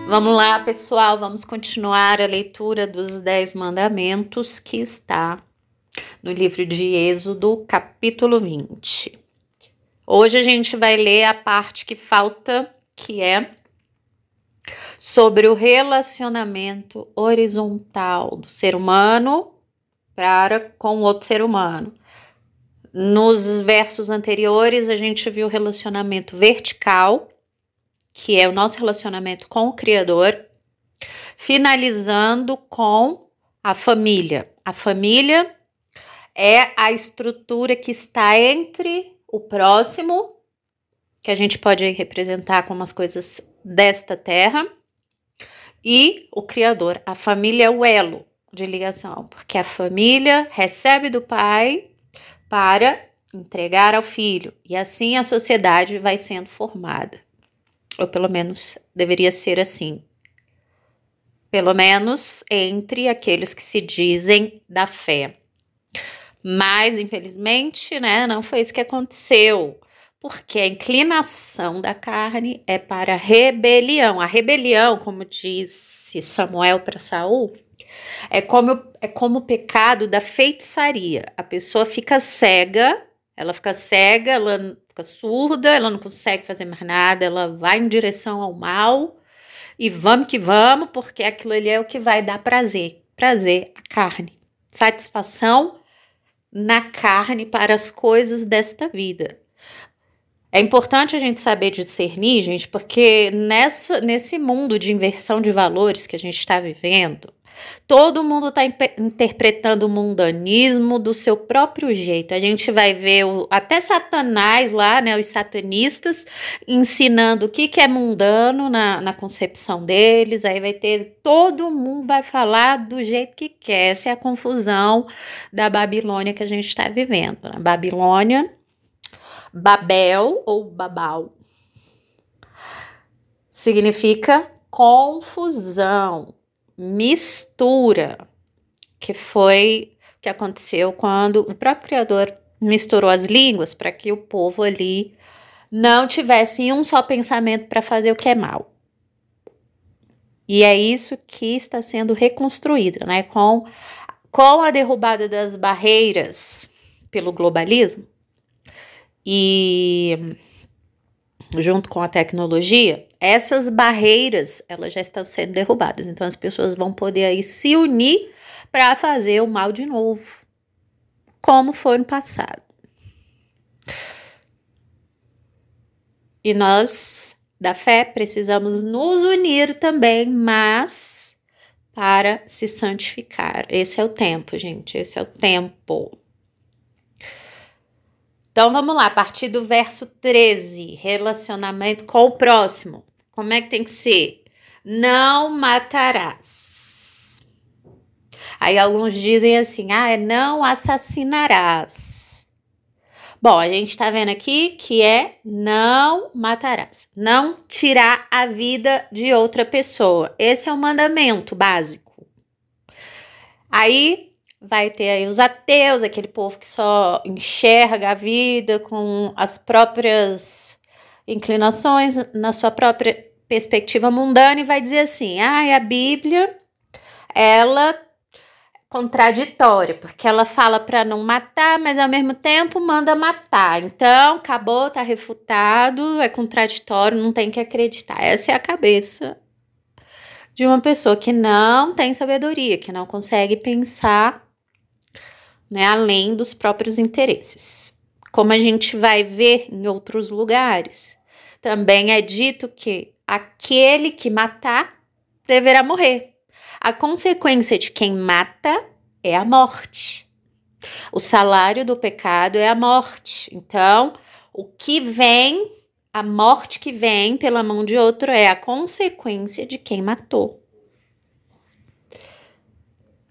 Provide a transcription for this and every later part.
Vamos lá, pessoal, vamos continuar a leitura dos 10 mandamentos que está no livro de Êxodo, capítulo 20. Hoje a gente vai ler a parte que falta, que é sobre o relacionamento horizontal do ser humano para com outro ser humano. Nos versos anteriores a gente viu o relacionamento vertical, que é o nosso relacionamento com o Criador, finalizando com a família. A família é a estrutura que está entre o próximo, que a gente pode representar como as coisas desta terra, e o Criador. A família é o elo de ligação, porque a família recebe do pai para entregar ao filho, e assim a sociedade vai sendo formada. Ou pelo menos deveria ser assim. Pelo menos entre aqueles que se dizem da fé. Mas, infelizmente, né, não foi isso que aconteceu. Porque a inclinação da carne é para a rebelião. A rebelião, como disse Samuel para Saul, é como o pecado da feitiçaria. A pessoa fica cega, ela fica surda, ela não consegue fazer mais nada, ela vai em direção ao mal e vamos que vamos, porque aquilo ali é o que vai dar prazer. Prazer, a carne. Satisfação na carne para as coisas desta vida. É importante a gente saber discernir, gente, porque nesse mundo de inversão de valores que a gente está vivendo, todo mundo está interpretando o mundanismo do seu próprio jeito. A gente vai ver até Satanás lá, né, os satanistas, ensinando o que é mundano na concepção deles. Aí vai ter, todo mundo vai falar do jeito que quer. Essa é a confusão da Babilônia que a gente está vivendo. Na Babilônia, Babel ou Babal significa confusão, mistura, que foi o que aconteceu quando o próprio Criador misturou as línguas para que o povo ali não tivesse um só pensamento para fazer o que é mal. E é isso que está sendo reconstruído, né? Com a derrubada das barreiras pelo globalismo e junto com a tecnologia, essas barreiras elas já estão sendo derrubadas. Então as pessoas vão poder aí se unir para fazer o mal de novo, como foi no passado. E nós, da fé, precisamos nos unir também, mas para se santificar. Esse é o tempo, gente, esse é o tempo. Então, vamos lá, a partir do verso 13, relacionamento com o próximo. Como é que tem que ser? Não matarás. Aí alguns dizem assim, não assassinarás. Bom, a gente tá vendo aqui que é não matarás. Não tirar a vida de outra pessoa. Esse é o mandamento básico. Aí vai ter aí os ateus, aquele povo que só enxerga a vida com as próprias inclinações, na sua própria perspectiva mundana, e vai dizer assim, a Bíblia, ela é contraditória, porque ela fala para não matar, mas ao mesmo tempo manda matar. Então, acabou, tá refutado, é contraditório, não tem que acreditar. Essa é a cabeça de uma pessoa que não tem sabedoria, que não consegue pensar, né, além dos próprios interesses. Como a gente vai ver em outros lugares, também é dito que aquele que matar deverá morrer. A consequência de quem mata é a morte. O salário do pecado é a morte. Então, a morte que vem pela mão de outro é a consequência de quem matou.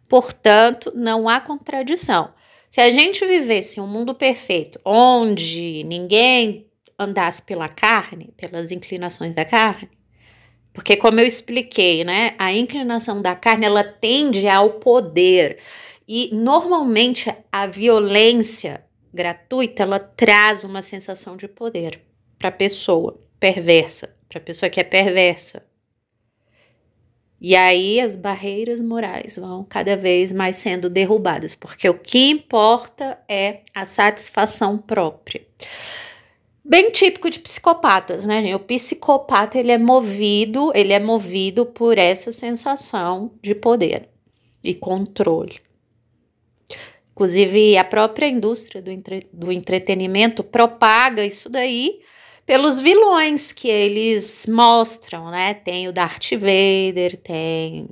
Portanto, não há contradição. Se a gente vivesse um mundo perfeito, onde ninguém andasse pela carne, pelas inclinações da carne, porque como eu expliquei, né, a inclinação da carne, ela tende ao poder. E normalmente a violência gratuita, ela traz uma sensação de poder para a pessoa perversa, para a pessoa que é perversa. E aí as barreiras morais vão cada vez mais sendo derrubadas, porque o que importa é a satisfação própria. Bem típico de psicopatas, né, gente? O psicopata, ele é movido por essa sensação de poder e controle. Inclusive, a própria indústria do entretenimento propaga isso daí pelos vilões que eles mostram, né? Tem o Darth Vader, tem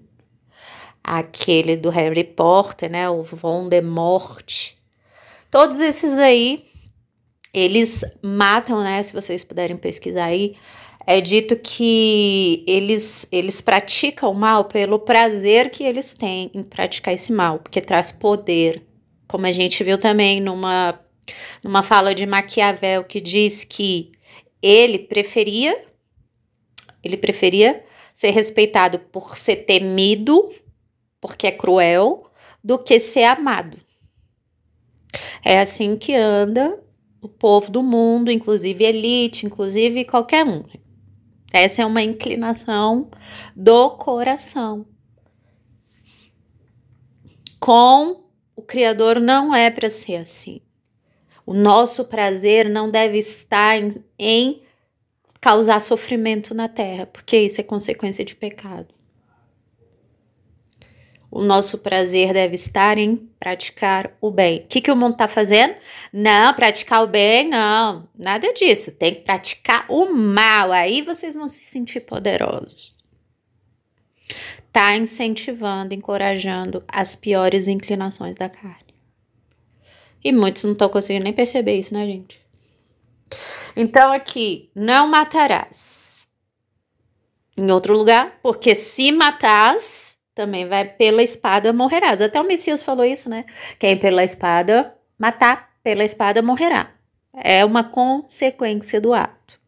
aquele do Harry Potter, né? O Voldemort. Todos esses aí, eles matam, né? Se vocês puderem pesquisar aí, é dito que eles praticam o mal pelo prazer que eles têm em praticar esse mal, porque traz poder. Como a gente viu também numa fala de Maquiavel, que diz que ele preferia ser respeitado por ser temido, porque é cruel, do que ser amado. É assim que anda o povo do mundo, inclusive elite, inclusive qualquer um. Essa é uma inclinação do coração. Com o Criador não é para ser assim. O nosso prazer não deve estar em causar sofrimento na terra, porque isso é consequência de pecado. O nosso prazer deve estar em praticar o bem. O que o mundo está fazendo? Não, praticar o bem, não. Nada disso. Tem que praticar o mal. Aí vocês vão se sentir poderosos. Está incentivando, encorajando as piores inclinações da carne. E muitos não estão conseguindo nem perceber isso, né, gente? Então, aqui, não matarás. Em outro lugar, porque se matarás, também vai pela espada morrerás. Até o Messias falou isso, né? Quem pela espada matar, pela espada morrerá. É uma consequência do ato.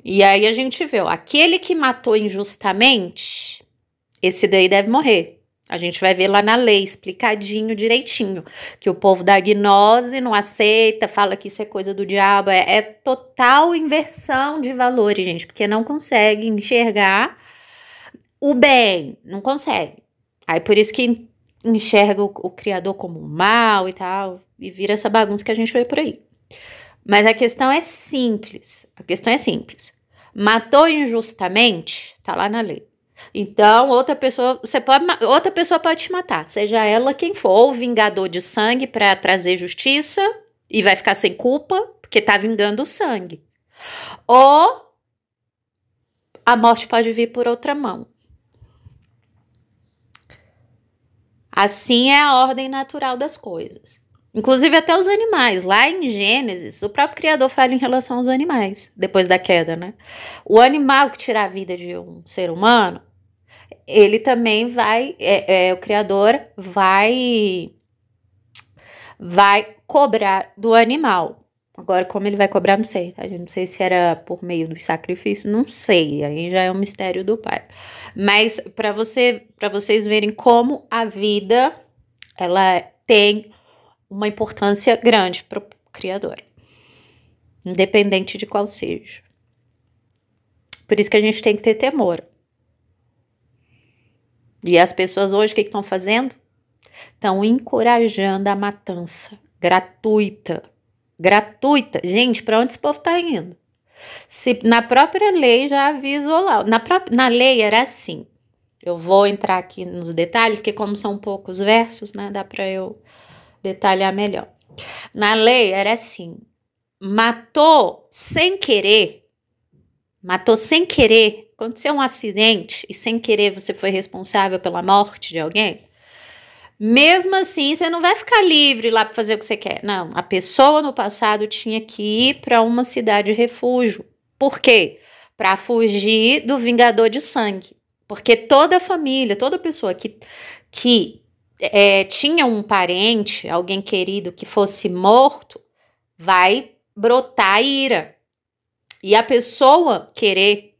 E aí a gente vê, ó, aquele que matou injustamente, esse daí deve morrer. A gente vai ver lá na lei, explicadinho, direitinho, que o povo da gnose não aceita, fala que isso é coisa do diabo, é total inversão de valores, gente, porque não consegue enxergar o bem, não consegue. Aí por isso que enxerga o Criador como mal e tal, e vira essa bagunça que a gente vê por aí. Mas a questão é simples, Matou injustamente, tá lá na lei. Então, outra pessoa pode te matar, seja ela quem for, ou vingador de sangue para trazer justiça e vai ficar sem culpa, porque tá vingando o sangue. Ou a morte pode vir por outra mão. Assim é a ordem natural das coisas. Inclusive até os animais. Lá em Gênesis, o próprio Criador fala em relação aos animais, depois da queda, né? O animal que tira a vida de um ser humano, ele também vai, o Criador vai cobrar do animal. Agora, como ele vai cobrar, não sei, tá? Não sei se era por meio do sacrifício, não sei, aí já é um mistério do Pai. Mas para vocês verem como a vida, ela tem uma importância grande para o Criador, independente de qual seja. Por isso que a gente tem que ter temor. E as pessoas hoje, o que estão fazendo? Estão encorajando a matança gratuita. Gratuita. Gente, para onde esse povo está indo? Se na própria lei já avisou lá. Na lei era assim. Eu vou entrar aqui nos detalhes, que como são poucos versos, né, dá para eu detalhar melhor. Na lei era assim. Matou sem querer, aconteceu um acidente e sem querer você foi responsável pela morte de alguém, mesmo assim você não vai ficar livre lá para fazer o que você quer. Não, a pessoa no passado tinha que ir para uma cidade refúgio. Por quê? Para fugir do vingador de sangue. Porque toda família, toda pessoa que tinha um parente, alguém querido que fosse morto, vai brotar ira. E a pessoa querer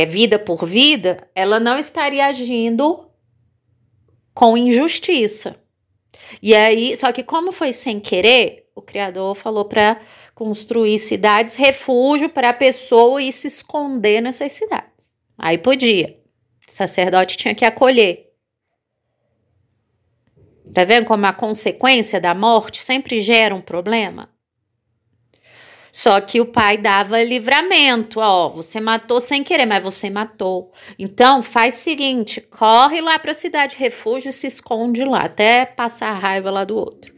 vida por vida, ela não estaria agindo com injustiça. E aí, só que como foi sem querer, o Criador falou para construir cidades, refúgio para a pessoa ir se esconder nessas cidades. Aí podia. O sacerdote tinha que acolher. Tá vendo como a consequência da morte sempre gera um problema? Só que o pai dava livramento, ó, você matou sem querer, mas você matou. Então, faz o seguinte, corre lá para a cidade refúgio e se esconde lá, até passar a raiva lá do outro.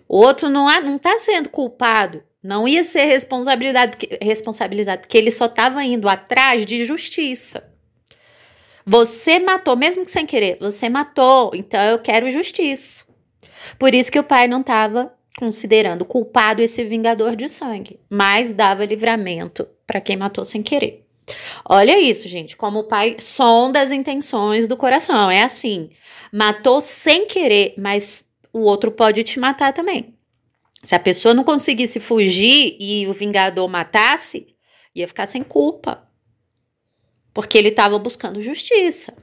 O outro não tá sendo culpado, não ia ser responsabilizado, porque ele só estava indo atrás de justiça. Você matou, mesmo que sem querer, você matou, então eu quero justiça. Por isso que o pai não estava considerando culpado esse vingador de sangue, mas dava livramento para quem matou sem querer. Olha isso, gente, como o pai sonda as intenções do coração. É assim, matou sem querer, mas o outro pode te matar também. Se a pessoa não conseguisse fugir e o vingador matasse, ia ficar sem culpa, porque ele estava buscando justiça.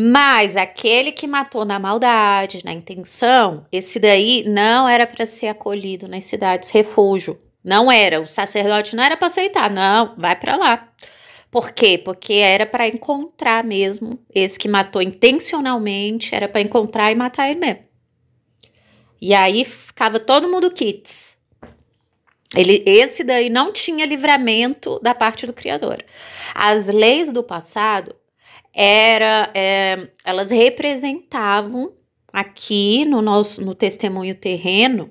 Mas aquele que matou na maldade, na intenção, esse daí não era para ser acolhido nas cidades refúgio. Não era. O sacerdote não era para aceitar. Não, vai para lá. Por quê? Porque era para encontrar mesmo. Esse que matou intencionalmente era para encontrar e matar ele mesmo. E aí ficava todo mundo quites. Esse daí não tinha livramento da parte do Criador. As leis do passado elas representavam aqui no testemunho terreno,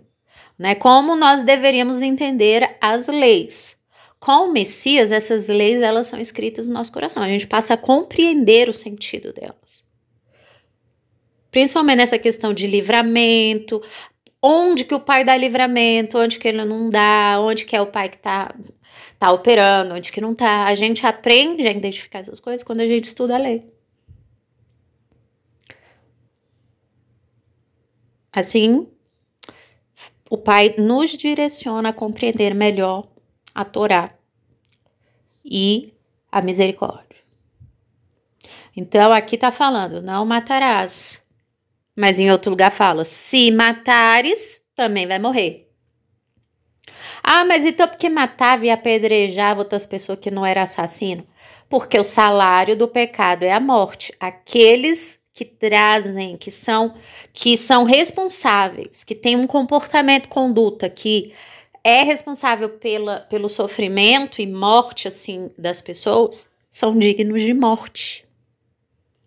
né, como nós deveríamos entender as leis. Com o Messias, essas leis elas são escritas no nosso coração. A gente passa a compreender o sentido delas. Principalmente nessa questão de livramento, onde que o pai dá livramento, onde que ele não dá, onde que é o pai que tá operando, onde que não tá. A gente aprende a identificar essas coisas quando a gente estuda a lei. Assim, o pai nos direciona a compreender melhor a Torá e a misericórdia. Então, aqui tá falando, não matarás. Mas em outro lugar fala, se matares, também vai morrer. Ah, mas então por que matava e apedrejava outras pessoas que não eram assassino? Porque o salário do pecado é a morte. Aqueles que trazem, que são responsáveis, que têm um comportamento, conduta que é responsável pelo sofrimento e morte assim das pessoas, são dignos de morte.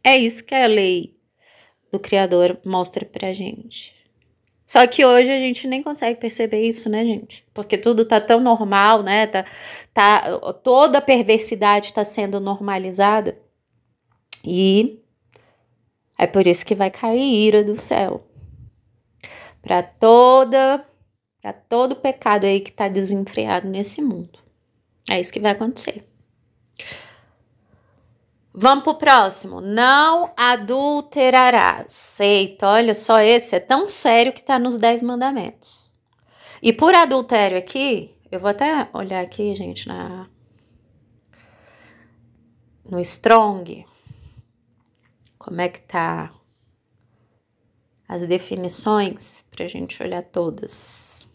É isso que a lei do Criador mostra pra gente. Só que hoje a gente nem consegue perceber isso, né, gente? Porque tudo tá tão normal, né? Toda a perversidade tá sendo normalizada. E é por isso que vai cair ira do céu. Para todo pecado aí que tá desenfreado nesse mundo. É isso que vai acontecer. Vamos pro próximo. Não adulterarás. Eita, olha só, esse é tão sério que tá nos 10 mandamentos. E por adultério aqui, eu vou até olhar aqui, gente, no Strong. Como é que tá as definições pra gente olhar todas.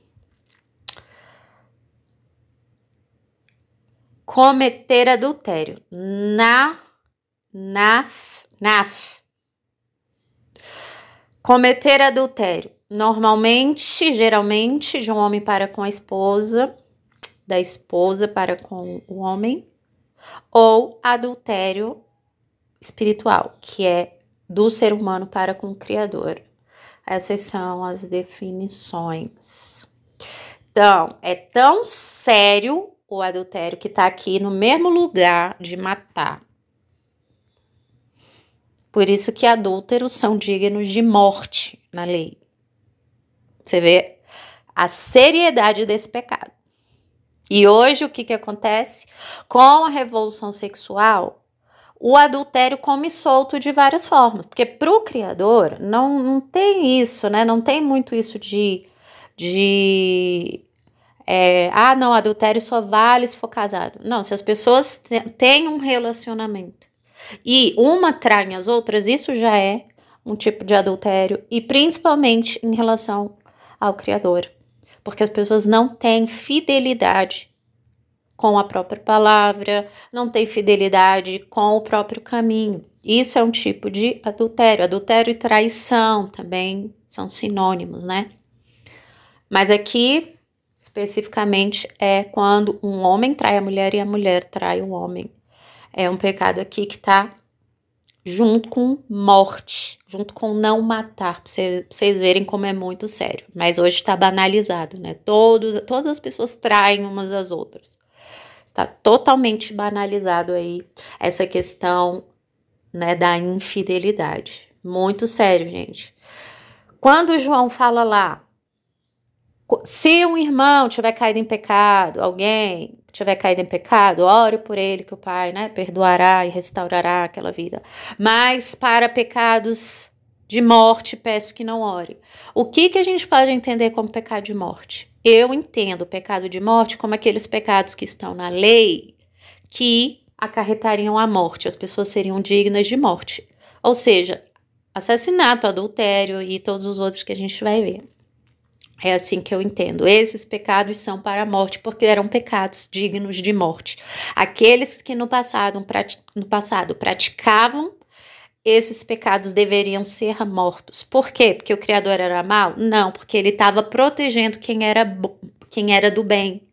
Cometer adultério. Cometer adultério. Normalmente, geralmente, de um homem para com a esposa, da esposa para com o homem, ou adultério espiritual, que é do ser humano para com o Criador. Essas são as definições. Então, é tão sério o adultério que está aqui no mesmo lugar de matar. Por isso que adúlteros são dignos de morte na lei. Você vê a seriedade desse pecado. E hoje o que acontece? Com a revolução sexual, o adultério come solto de várias formas. Porque para o Criador não tem isso, né? Não tem muito isso não, adultério só vale se for casado. Não, se as pessoas têm um relacionamento e uma traem as outras, isso já é um tipo de adultério, e principalmente em relação ao Criador, porque as pessoas não têm fidelidade com a própria palavra, não têm fidelidade com o próprio caminho. Isso é um tipo de adultério. Adultério e traição também são sinônimos, né? Mas aqui, especificamente, é quando um homem trai a mulher e a mulher trai o homem. É um pecado aqui que tá junto com morte, junto com não matar, pra vocês verem como é muito sério. Mas hoje tá banalizado, né? Todas as pessoas traem umas às outras. Está totalmente banalizado aí essa questão, né, da infidelidade. Muito sério, gente. Quando João fala lá, se um irmão tiver caído em pecado, alguém tiver caído em pecado, ore por ele que o Pai, né, perdoará e restaurará aquela vida. Mas para pecados de morte, peço que não ore. O que a gente pode entender como pecado de morte? Eu entendo o pecado de morte como aqueles pecados que estão na lei que acarretariam a morte, as pessoas seriam dignas de morte. Ou seja, assassinato, adultério e todos os outros que a gente vai ver. É assim que eu entendo. Esses pecados são para a morte, porque eram pecados dignos de morte. Aqueles que no passado praticavam esses pecados deveriam ser mortos. Por quê? Porque o Criador era mau? Não, porque ele estava protegendo quem era do bem.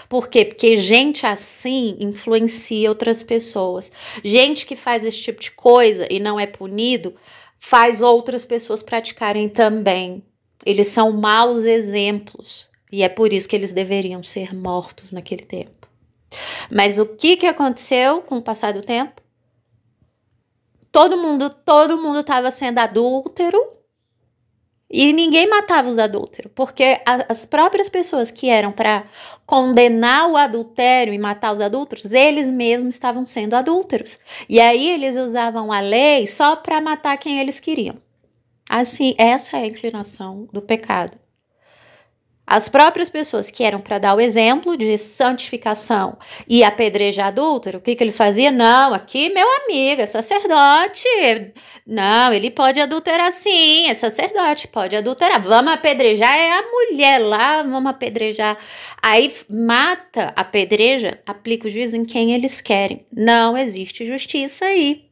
Por quê? Porque gente assim influencia outras pessoas. Gente que faz esse tipo de coisa e não é punido, faz outras pessoas praticarem também. Eles são maus exemplos. E é por isso que eles deveriam ser mortos naquele tempo. Mas o que aconteceu com o passar do tempo? Todo mundo estava sendo adúltero e ninguém matava os adúlteros, porque as próprias pessoas que eram para condenar o adultério e matar os adúlteros, eles mesmos estavam sendo adúlteros. E aí eles usavam a lei só para matar quem eles queriam. Assim, essa é a inclinação do pecado. As próprias pessoas que eram para dar o exemplo de santificação e apedrejar adúltero, o que eles faziam? Não, aqui meu amigo é sacerdote. Não, ele pode adulterar sim, é sacerdote, pode adulterar. Vamos apedrejar, é a mulher lá, vamos apedrejar. Aí mata, apedreja, aplica o juízo em quem eles querem. Não existe justiça aí.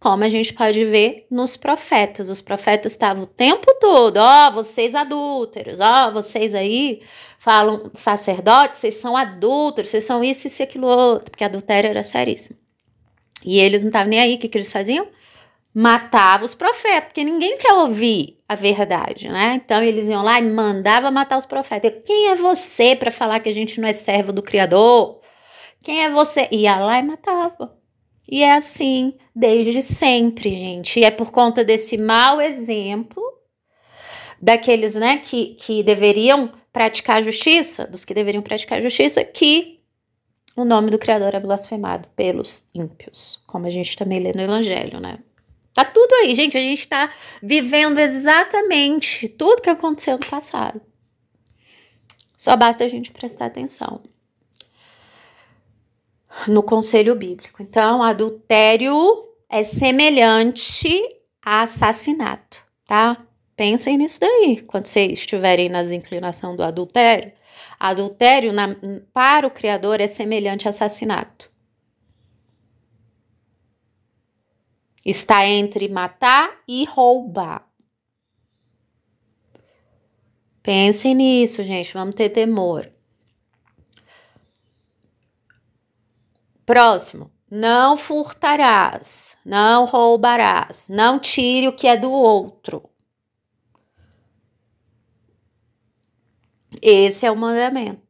Como a gente pode ver nos profetas. Os profetas estavam o tempo todo, vocês adúlteros, vocês aí falam sacerdotes, vocês são adúlteros, vocês são isso e aquilo outro, porque adultério era seríssimo. E eles não estavam nem aí, o que eles faziam? Matavam os profetas, porque ninguém quer ouvir a verdade, né? Então eles iam lá e mandavam matar os profetas. Quem é você para falar que a gente não é servo do Criador? Quem é você? Ia lá e matava. E é assim desde sempre, gente. E é por conta desse mau exemplo daqueles, né, que deveriam praticar a justiça, dos que deveriam praticar a justiça, que o nome do Criador é blasfemado pelos ímpios, como a gente também lê no Evangelho, né? Tá tudo aí, gente. A gente tá vivendo exatamente tudo que aconteceu no passado. Só basta a gente prestar atenção no conselho bíblico. Então, adultério é semelhante a assassinato, tá? Pensem nisso daí, quando vocês estiverem nas inclinações do adultério. Adultério, para o Criador, é semelhante a assassinato. Está entre matar e roubar. Pensem nisso, gente, vamos ter temor. Próximo, não furtarás, não roubarás, não tire o que é do outro. Esse é o mandamento.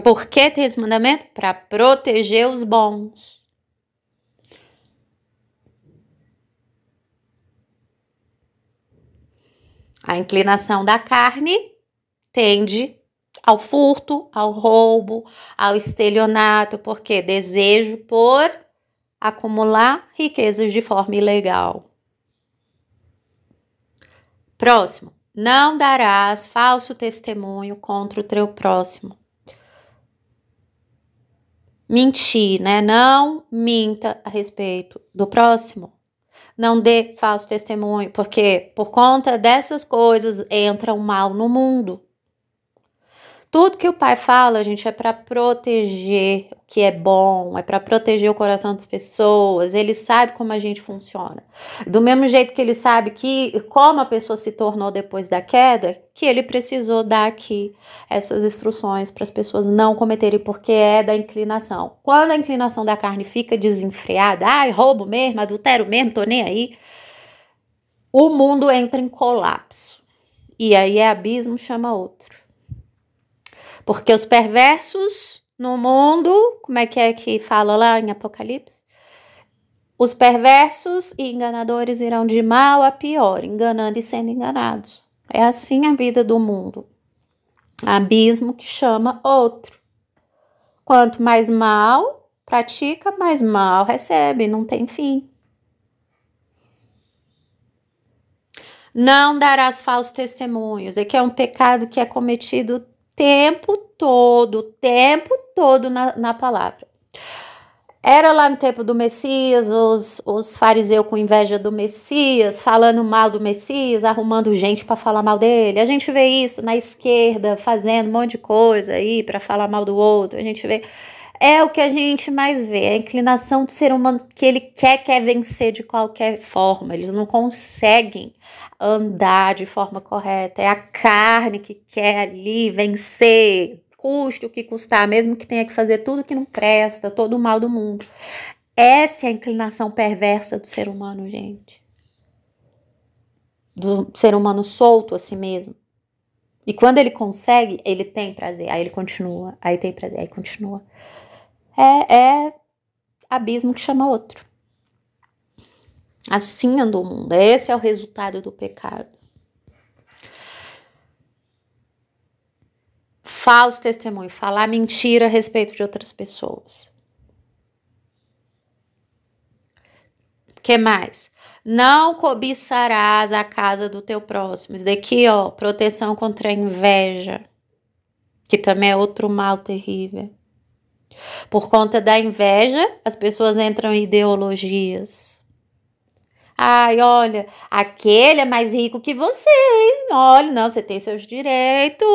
Por que tem esse mandamento? Para proteger os bons. A inclinação da carne tende ao furto, ao roubo, ao estelionato, porque desejo por acumular riquezas de forma ilegal. Próximo, não darás falso testemunho contra o teu próximo. Mentir, né? Não minta a respeito do próximo. Não dê falso testemunho, porque por conta dessas coisas entra o mal no mundo. Tudo que o pai fala, gente, é para proteger o que é bom, é para proteger o coração das pessoas. Ele sabe como a gente funciona. Do mesmo jeito que ele sabe que como a pessoa se tornou depois da queda, que ele precisou dar aqui essas instruções para as pessoas não cometerem, porque é da inclinação. Quando a inclinação da carne fica desenfreada, ai, roubo mesmo, adultério mesmo, tô nem aí, o mundo entra em colapso. E aí é abismo chama outro. Porque os perversos no mundo, como é que fala lá em Apocalipse? Os perversos e enganadores irão de mal a pior, enganando e sendo enganados. É assim a vida do mundo. Abismo que chama outro. Quanto mais mal pratica, mais mal recebe, não tem fim. Não darás falsos testemunhos. É que é um pecado que é cometido o tempo todo na palavra. Era lá no tempo do Messias, os fariseus com inveja do Messias, falando mal do Messias, arrumando gente para falar mal dele. A gente vê isso na esquerda, fazendo um monte de coisa aí para falar mal do outro. A gente vê. É o que a gente mais vê, a inclinação do ser humano que ele quer vencer de qualquer forma. Eles não conseguem andar de forma correta. É a carne que quer ali vencer, custe o que custar, mesmo que tenha que fazer tudo que não presta, todo o mal do mundo. Essa é a inclinação perversa do ser humano, gente. Do ser humano solto a si mesmo. E quando ele consegue, ele tem prazer. Aí ele continua, aí tem prazer, aí continua. É abismo que chama outro. Assim anda o mundo. Esse é o resultado do pecado. Falso testemunho, falar mentira a respeito de outras pessoas. O que mais? Não cobiçarás a casa do teu próximo. Isso daqui, ó, proteção contra a inveja, que também é outro mal terrível. Por conta da inveja, as pessoas entram em ideologias. Ai, olha, aquele é mais rico que você, hein? Olha, não, você tem seus direitos.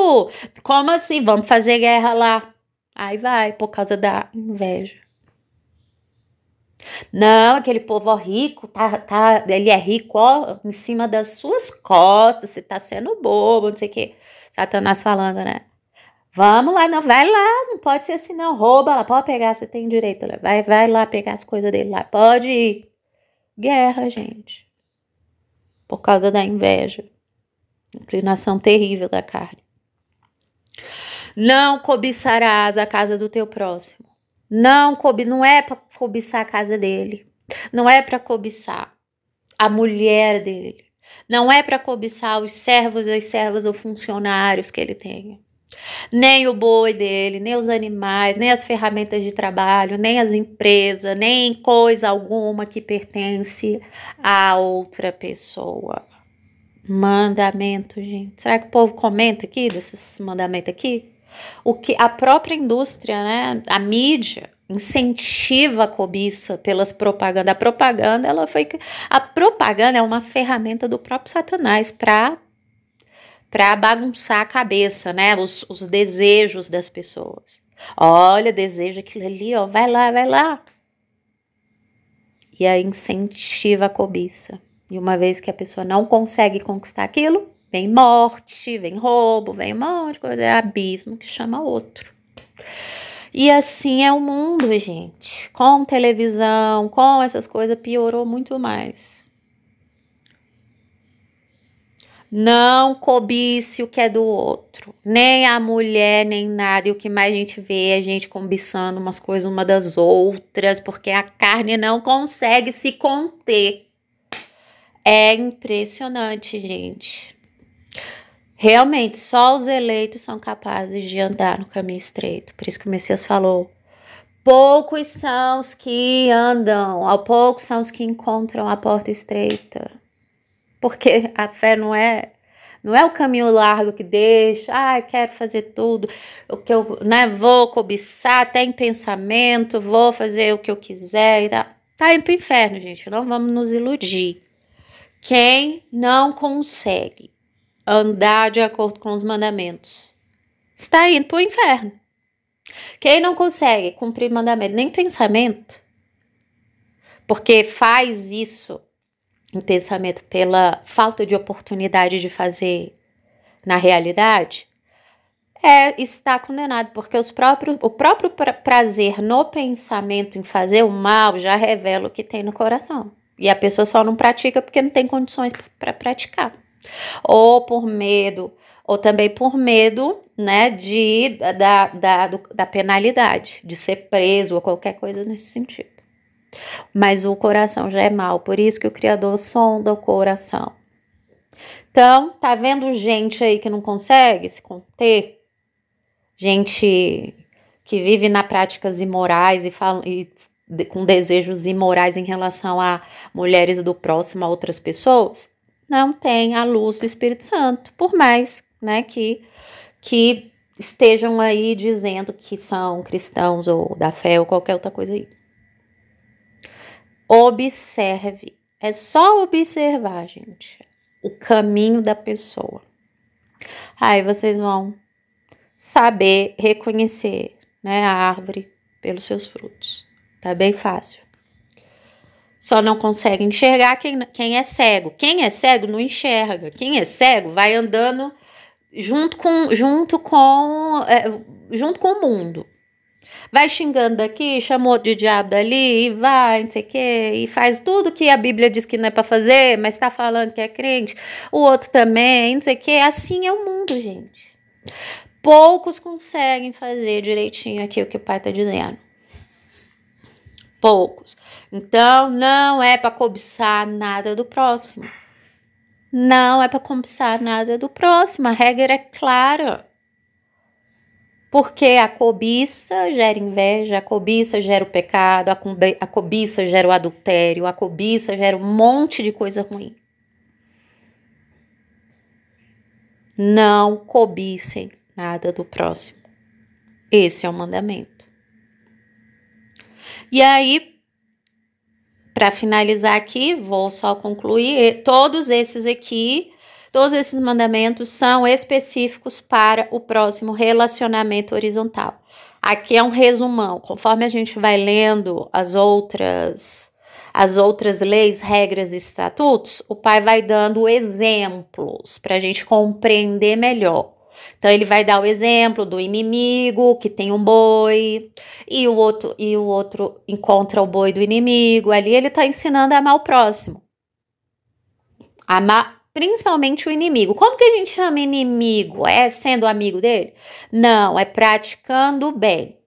Como assim? Vamos fazer guerra lá. Aí vai, por causa da inveja. Não, aquele povo ó, rico, ele é rico, ó, em cima das suas costas, você tá sendo bobo, não sei o que. Satanás falando, né? Vamos lá, não, vai lá, não pode ser assim não, rouba lá, pode pegar, você tem direito, vai lá pegar as coisas dele lá, pode ir. Guerra, gente, por causa da inveja, inclinação terrível da carne. Não cobiçarás a casa do teu próximo, não é para cobiçar a casa dele, não é para cobiçar a mulher dele, não é para cobiçar os servos, as servas ou funcionários que ele tenha. Nem o boi dele, nem os animais, nem as ferramentas de trabalho, nem as empresas, nem coisa alguma que pertence a outra pessoa. Mandamento, gente. Será que o povo comenta aqui desses mandamentos aqui? O que a própria indústria, né, a mídia incentiva a cobiça pelas propagandas. A propaganda é uma ferramenta do próprio Satanás para bagunçar a cabeça, né? Os desejos das pessoas. Olha, deseja aquilo ali, ó, vai lá. E aí incentiva a cobiça. E uma vez que a pessoa não consegue conquistar aquilo, vem morte, vem roubo, vem um monte de coisa, é abismo que chama outro. E assim é o mundo, gente. Com televisão, com essas coisas, piorou muito mais. Não cobice o que é do outro, nem a mulher, nem nada. E o que mais a gente vê é a gente cobiçando umas coisas uma das outras, porque a carne não consegue se conter. É impressionante, gente. Realmente, só os eleitos são capazes de andar no caminho estreito. Por isso que o Messias falou: poucos são os que andam, poucos são os que encontram a porta estreita. Porque a fé não é o caminho largo que deixa, quero fazer tudo, o que eu, né, vou cobiçar até em pensamento, vou fazer o que eu quiser e tal. Tá indo pro inferno, gente. Não vamos nos iludir. Quem não consegue andar de acordo com os mandamentos está indo pro inferno. Quem não consegue cumprir mandamento nem pensamento, porque faz isso em pensamento pela falta de oportunidade de fazer na realidade, está condenado, porque o próprio prazer no pensamento em fazer o mal já revela o que tem no coração. E a pessoa só não pratica porque não tem condições para praticar. Ou por medo, ou também por medo, né, da penalidade, de ser preso ou qualquer coisa nesse sentido. Mas o coração já é mau, por isso que o Criador sonda o coração. Então, tá vendo gente aí que não consegue se conter? Gente que vive na práticas imorais com desejos imorais em relação a mulheres do próximo, a outras pessoas, não tem a luz do Espírito Santo, por mais, né, que estejam aí dizendo que são cristãos ou da fé ou qualquer outra coisa aí. Observe, é só observar, gente, o caminho da pessoa. Aí vocês vão saber reconhecer, né, a árvore pelos seus frutos. Tá bem fácil. Só não consegue enxergar quem é cego. Quem é cego não enxerga. Quem é cego vai andando junto com o mundo. Vai xingando daqui, chamou de diabo dali, e vai, não sei o quê, e faz tudo que a Bíblia diz que não é para fazer, mas tá falando que é crente. O outro também, não sei o quê. Assim é o mundo, gente. Poucos conseguem fazer direitinho aqui o que o pai tá dizendo. Poucos. Então, não é para cobiçar nada do próximo. Não é para cobiçar nada do próximo. A regra é clara. Porque a cobiça gera inveja, a cobiça gera o pecado, a cobiça gera o adultério, a cobiça gera um monte de coisa ruim. Não cobicem nada do próximo. Esse é o mandamento. E aí, para finalizar aqui, vou só concluir, todos esses mandamentos são específicos para o próximo relacionamento horizontal. Aqui é um resumão, conforme a gente vai lendo as outras leis, regras e estatutos, o pai vai dando exemplos para a gente compreender melhor. Então, ele vai dar o exemplo do inimigo, que tem um boi, e o outro encontra o boi do inimigo. Ali ele está ensinando a amar o próximo. Amar principalmente o inimigo. Como que a gente chama inimigo? É sendo amigo dele? Não, é praticando o bem.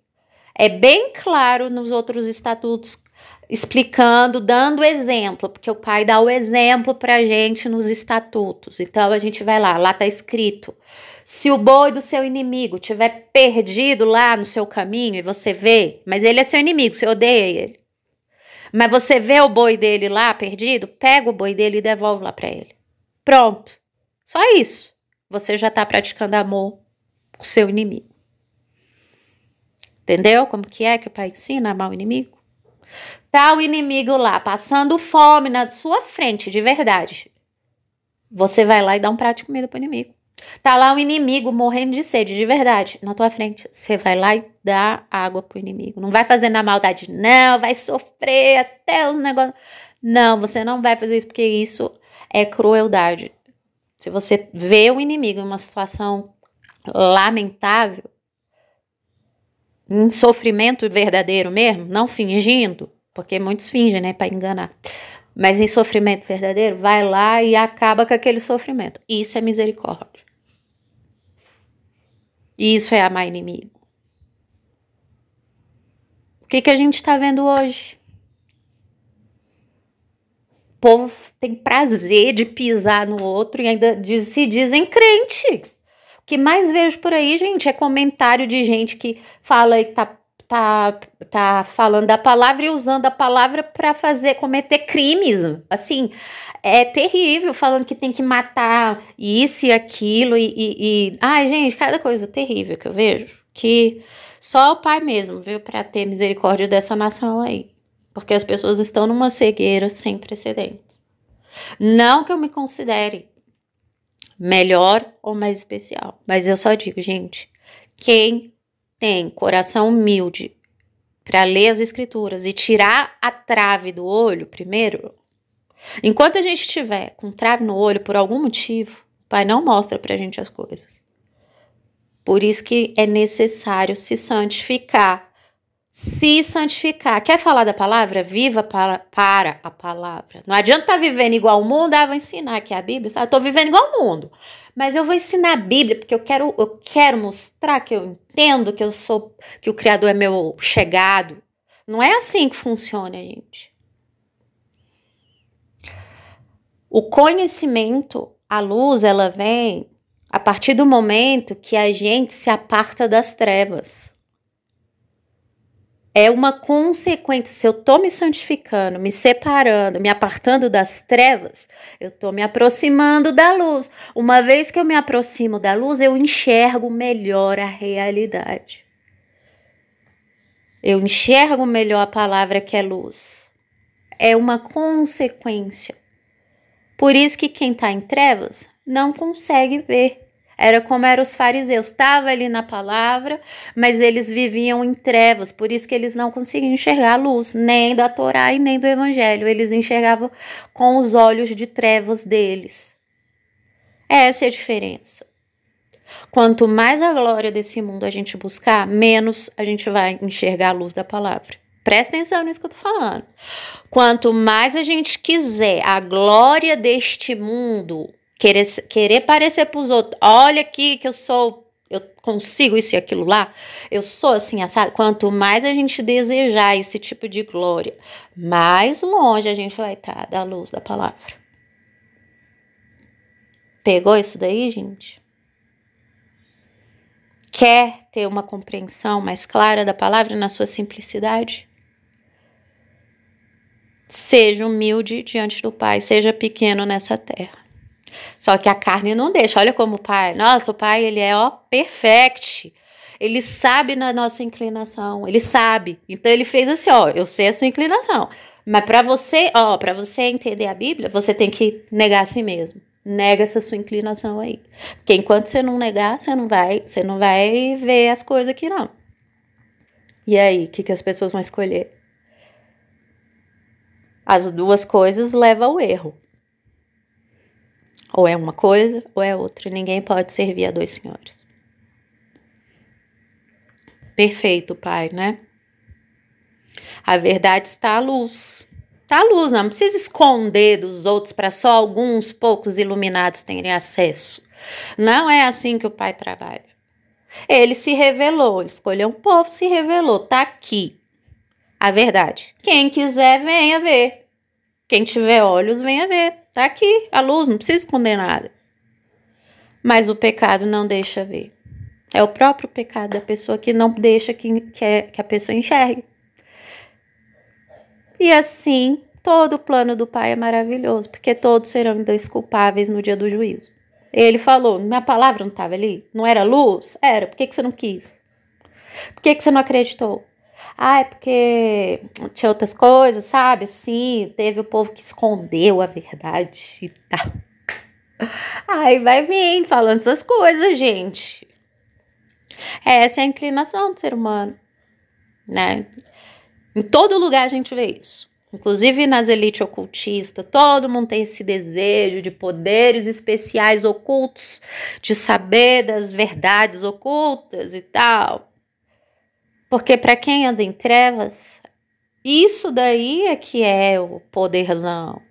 É bem claro nos outros estatutos, explicando, dando exemplo, porque o pai dá o exemplo pra gente nos estatutos. Então, a gente vai lá tá escrito: se o boi do seu inimigo tiver perdido lá no seu caminho e você vê, mas ele é seu inimigo, você odeia ele, mas você vê o boi dele lá perdido, pega o boi dele e devolve lá pra ele. Pronto. Só isso. Você já tá praticando amor com o seu inimigo. Entendeu como que o pai ensina a amar o inimigo? Tá o inimigo lá, passando fome na sua frente, de verdade. Você vai lá e dá um prato de comida pro inimigo. Tá lá o inimigo morrendo de sede, de verdade, na tua frente. Você vai lá e dá água pro inimigo. Não vai fazer na maldade, não. Vai sofrer até os negócios. Não, você não vai fazer isso, porque isso é crueldade. Se você vê o inimigo em uma situação lamentável, em sofrimento verdadeiro mesmo, não fingindo, porque muitos fingem, né, para enganar. Mas em sofrimento verdadeiro, vai lá e acaba com aquele sofrimento. Isso é misericórdia. Isso é amar inimigo. O que a gente está vendo hoje? O povo tem prazer de pisar no outro e ainda se dizem crente. O que mais vejo por aí, gente, é comentário de gente que fala e tá falando da palavra e usando a palavra para cometer crimes. Assim, é terrível, falando que tem que matar isso e aquilo ai, gente, cada coisa terrível que eu vejo, que só o pai mesmo veio para ter misericórdia dessa nação aí. Porque as pessoas estão numa cegueira sem precedentes. Não que eu me considere melhor ou mais especial, mas eu só digo, gente, quem tem coração humilde para ler as escrituras e tirar a trave do olho primeiro, enquanto a gente estiver com trave no olho por algum motivo, o Pai não mostra pra gente as coisas. Por isso que é necessário se santificar. Se santificar. Quer falar da palavra? Viva para a palavra. Não adianta estar vivendo igual o mundo. Vou ensinar aqui a Bíblia. Eu estou vivendo igual o mundo. Mas eu vou ensinar a Bíblia porque eu quero mostrar que eu entendo que o Criador é meu chegado. Não é assim que funciona, gente. O conhecimento, a luz, ela vem a partir do momento que a gente se aparta das trevas. É uma consequência. Se eu estou me santificando, me separando, me apartando das trevas, eu estou me aproximando da luz. Uma vez que eu me aproximo da luz, eu enxergo melhor a realidade. Eu enxergo melhor a palavra que é luz. É uma consequência. Por isso que quem está em trevas não consegue ver. Era como eram os fariseus, estava ali na palavra, mas eles viviam em trevas, por isso que eles não conseguiam enxergar a luz, nem da Torá e nem do Evangelho. Eles enxergavam com os olhos de trevas deles. Essa é a diferença. Quanto mais a glória desse mundo a gente buscar, menos a gente vai enxergar a luz da palavra. Presta atenção nisso que eu tô falando. Quanto mais a gente quiser a glória deste mundo, querer parecer pros outros, olha aqui que eu consigo isso e aquilo lá, eu sou assim, assado. Quanto mais a gente desejar esse tipo de glória, mais longe a gente vai estar da luz da palavra. Pegou isso daí, gente? Quer ter uma compreensão mais clara da palavra na sua simplicidade? Seja humilde diante do Pai, seja pequeno nessa terra. Só que a carne não deixa. Olha como o Pai, nossa, o Pai, ele é, perfect. Ele sabe na nossa inclinação, ele sabe. Então ele fez assim, eu sei a sua inclinação. Mas para você entender a Bíblia, você tem que negar a si mesmo. Nega essa sua inclinação aí. Porque enquanto você não negar, você não vai ver as coisas aqui não. E aí, o que as pessoas vão escolher? As duas coisas levam ao erro. Ou é uma coisa, ou é outra. Ninguém pode servir a dois senhores. Perfeito, Pai, né? A verdade está à luz. Está à luz, não precisa esconder dos outros para só alguns poucos iluminados terem acesso. Não é assim que o Pai trabalha. Ele se revelou, ele escolheu um povo, se revelou. Está aqui a verdade. Quem quiser, venha ver. Quem tiver olhos, venha ver. Tá aqui a luz, não precisa esconder nada. Mas o pecado não deixa ver. É o próprio pecado da pessoa que não deixa que a pessoa enxergue. E assim, todo o plano do Pai é maravilhoso, porque todos serão desculpáveis no dia do juízo. Ele falou, minha palavra não estava ali? Não era luz? Era. Por que você não quis? Por que você não acreditou? É porque tinha outras coisas, sabe? Assim, teve o povo que escondeu a verdade e tal. Aí vai vir falando essas coisas, gente. Essa é a inclinação do ser humano, né? Em todo lugar a gente vê isso. Inclusive nas elites ocultistas, todo mundo tem esse desejo de poderes especiais ocultos, de saber das verdades ocultas e tal. Porque para quem anda em trevas, isso daí é que é o poderzão.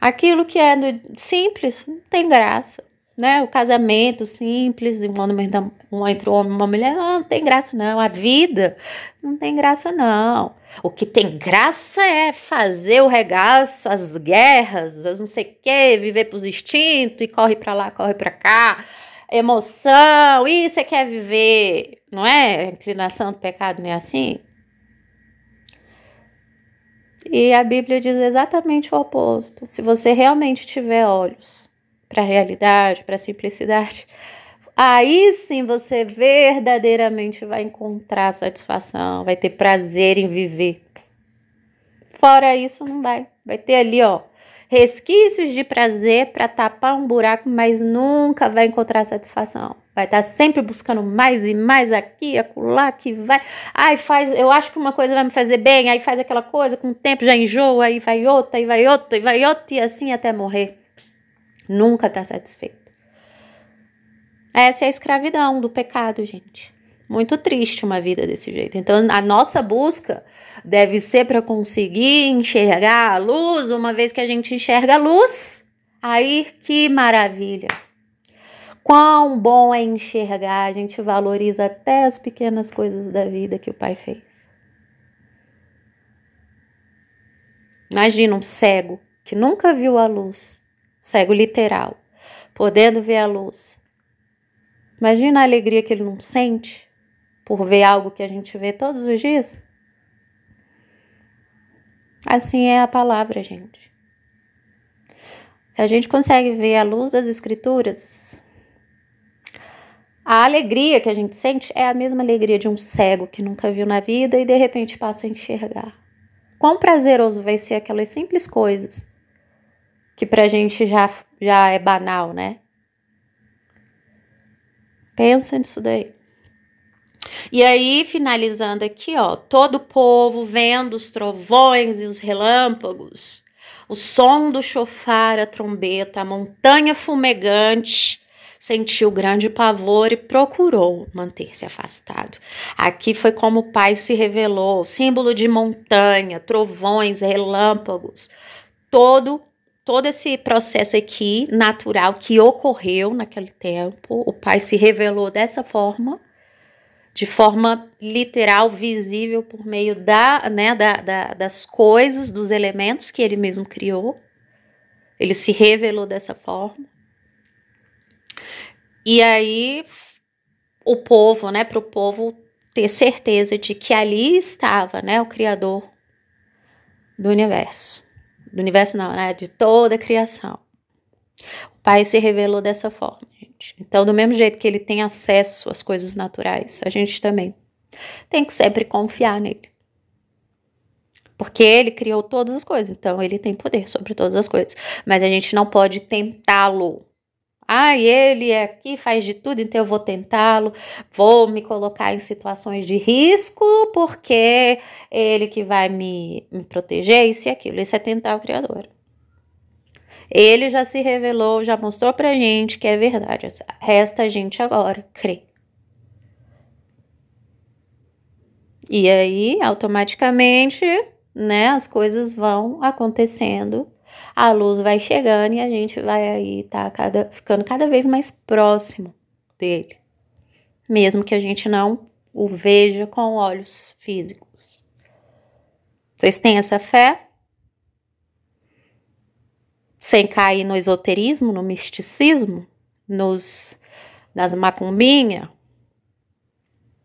Aquilo que é simples não tem graça, né? O casamento simples, entre um homem e uma mulher, não tem graça não. A vida não tem graça não. O que tem graça é fazer o regaço, as guerras, as não sei o quê, viver pros instintos e corre pra lá, corre pra cá. Emoção, e você quer viver, não é? A inclinação do pecado não é assim? E a Bíblia diz exatamente o oposto. Se você realmente tiver olhos para a realidade, para a simplicidade, aí sim você verdadeiramente vai encontrar satisfação, vai ter prazer em viver. Fora isso, não vai. Vai ter ali, ó, resquícios de prazer para tapar um buraco, mas nunca vai encontrar satisfação. Vai estar sempre buscando mais e mais aqui, acolá, que vai. Ai, eu acho que uma coisa vai me fazer bem, aí faz aquela coisa, com o tempo já enjoa, aí vai outra, aí vai outra, aí vai outra, e assim até morrer. Nunca tá satisfeito. Essa é a escravidão do pecado, gente. Muito triste uma vida desse jeito. Então, a nossa busca deve ser para conseguir enxergar a luz. Uma vez que a gente enxerga a luz, aí que maravilha. Quão bom é enxergar, a gente valoriza até as pequenas coisas da vida que o Pai fez. Imagina um cego que nunca viu a luz, cego literal, podendo ver a luz. Imagina a alegria que ele não sente por ver algo que a gente vê todos os dias. Assim é a palavra, gente. Se a gente consegue ver a luz das Escrituras, a alegria que a gente sente é a mesma alegria de um cego que nunca viu na vida e de repente passa a enxergar. Quão prazeroso vai ser aquelas simples coisas que pra gente já é banal, né? Pensa nisso daí. E aí, finalizando aqui, ó, todo o povo vendo os trovões e os relâmpagos, o som do chofar, a trombeta, a montanha fumegante, sentiu grande pavor e procurou manter-se afastado. Aqui foi como o Pai se revelou, símbolo de montanha, trovões, relâmpagos, todo esse processo aqui natural que ocorreu naquele tempo. O Pai se revelou dessa forma, de forma literal, visível, por meio das coisas, dos elementos que ele mesmo criou. Ele se revelou dessa forma. E aí, o povo, né, para o povo ter certeza de que ali estava, né, o Criador do universo. Do universo não, né, de toda a criação. O Pai se revelou dessa forma, gente. Então, do mesmo jeito que ele tem acesso às coisas naturais, a gente também tem que sempre confiar nele. Porque ele criou todas as coisas, então ele tem poder sobre todas as coisas. Mas a gente não pode tentá-lo. Ele é aqui, faz de tudo, então eu vou tentá-lo, vou me colocar em situações de risco, porque ele que vai me proteger, isso e aquilo. Isso é tentar o Criador. Ele já se revelou, já mostrou pra gente que é verdade. Resta a gente agora crer. E aí, automaticamente, né, as coisas vão acontecendo. A luz vai chegando e a gente vai aí ficando cada vez mais próximo dele. Mesmo que a gente não o veja com olhos físicos. Vocês têm essa fé? Sem cair no esoterismo, no misticismo, nas macumbinhas?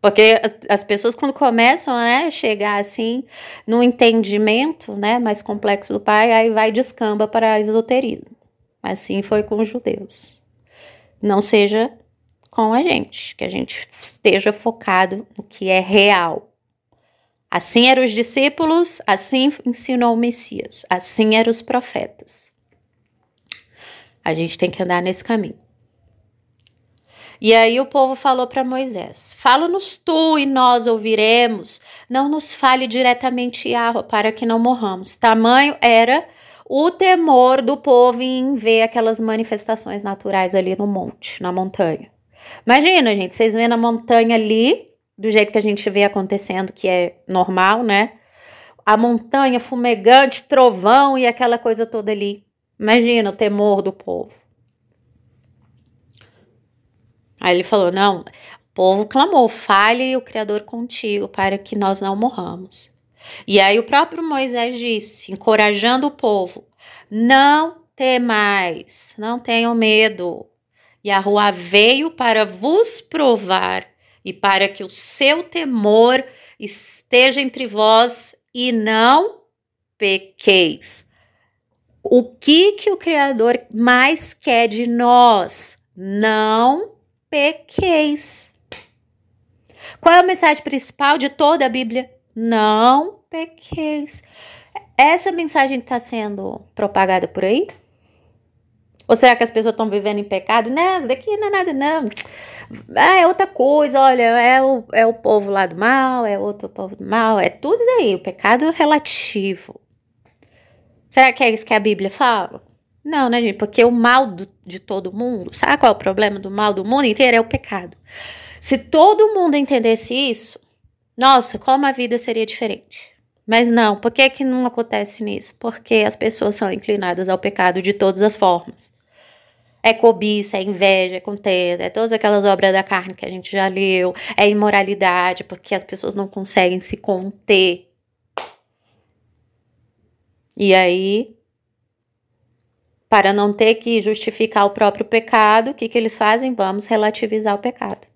Porque as pessoas, quando começam, né, a chegar assim, no entendimento, né, mais complexo do Pai, aí vai descamba para esoterismo. Assim foi com os judeus. Não seja com a gente, que a gente esteja focado no que é real. Assim eram os discípulos, assim ensinou o Messias, assim eram os profetas. A gente tem que andar nesse caminho. E aí o povo falou para Moisés: fala-nos tu e nós ouviremos, não nos fale diretamente Yahweh, para que não morramos. Tamanho era o temor do povo em ver aquelas manifestações naturais ali no monte, na montanha. Imagina, gente, vocês vendo a montanha ali, do jeito que a gente vê acontecendo, que é normal, né? A montanha fumegante, trovão e aquela coisa toda ali. Imagina o temor do povo. Aí ele falou: não, o povo clamou, fale o Criador contigo para que nós não morramos. E aí o próprio Moisés disse, encorajando o povo: não temais, não tenham medo. Yahuwá veio para vos provar e para que o seu temor esteja entre vós e não pequeis. O que o Criador mais quer de nós? Não pequeis. Qual é a mensagem principal de toda a Bíblia? Não pequeis. Essa mensagem está sendo propagada por aí? Ou será que as pessoas estão vivendo em pecado? Não, isso daqui não é nada, não. É outra coisa, olha, é o povo lá do mal, é outro povo do mal, é tudo isso aí, o pecado relativo. Será que é isso que a Bíblia fala? Não, né, gente? Porque o mal de todo mundo, sabe qual é o problema do mal do mundo inteiro? É o pecado. Se todo mundo entendesse isso, nossa, como a vida seria diferente. Mas não, por que não acontece nisso? Porque as pessoas são inclinadas ao pecado de todas as formas. É cobiça, é inveja, é contenda, é todas aquelas obras da carne que a gente já leu, é imoralidade, porque as pessoas não conseguem se conter. E aí, para não ter que justificar o próprio pecado, o que eles fazem? Vamos relativizar o pecado.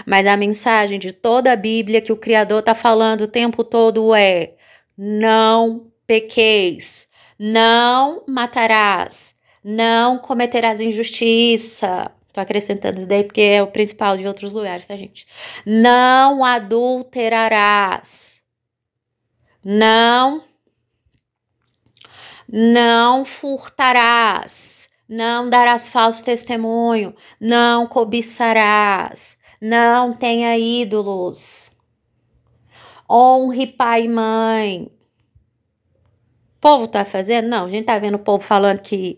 Mas a mensagem de toda a Bíblia que o Criador está falando o tempo todo é: não pequeis, não matarás, não cometerás injustiça. Tô acrescentando isso daí porque é o principal de outros lugares, tá, gente? Não adulterarás. Não furtarás. Não darás falso testemunho. Não cobiçarás. Não tenha ídolos. Honre pai e mãe. O povo tá fazendo? Não, a gente tá vendo o povo falando que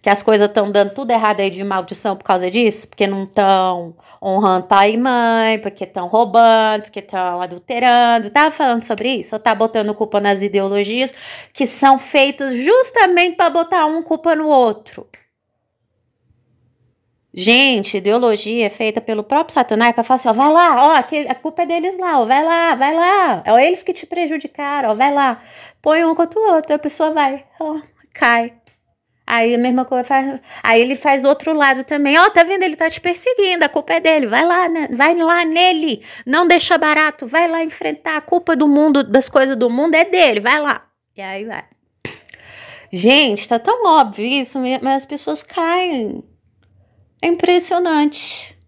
as coisas estão dando tudo errado aí de maldição por causa disso, porque não estão honrando pai e mãe, porque estão roubando, porque estão adulterando. Tá falando sobre isso? Ou tá botando culpa nas ideologias que são feitas justamente para botar um culpa no outro? Gente, ideologia é feita pelo próprio Satanás para falar assim, ó, vai lá, ó, a culpa é deles lá, ó, vai lá, é eles que te prejudicaram, ó, vai lá, põe um contra o outro, a pessoa vai, ó, cai. Aí a mesma coisa faz, aí ele faz do outro lado também, ó, tá vendo, ele tá te perseguindo, a culpa é dele, vai lá, né? Vai lá nele, não deixa barato, vai lá enfrentar, a culpa do mundo, das coisas do mundo é dele, vai lá. E aí vai. Gente, tá tão óbvio isso, mas as pessoas caem. É impressionante.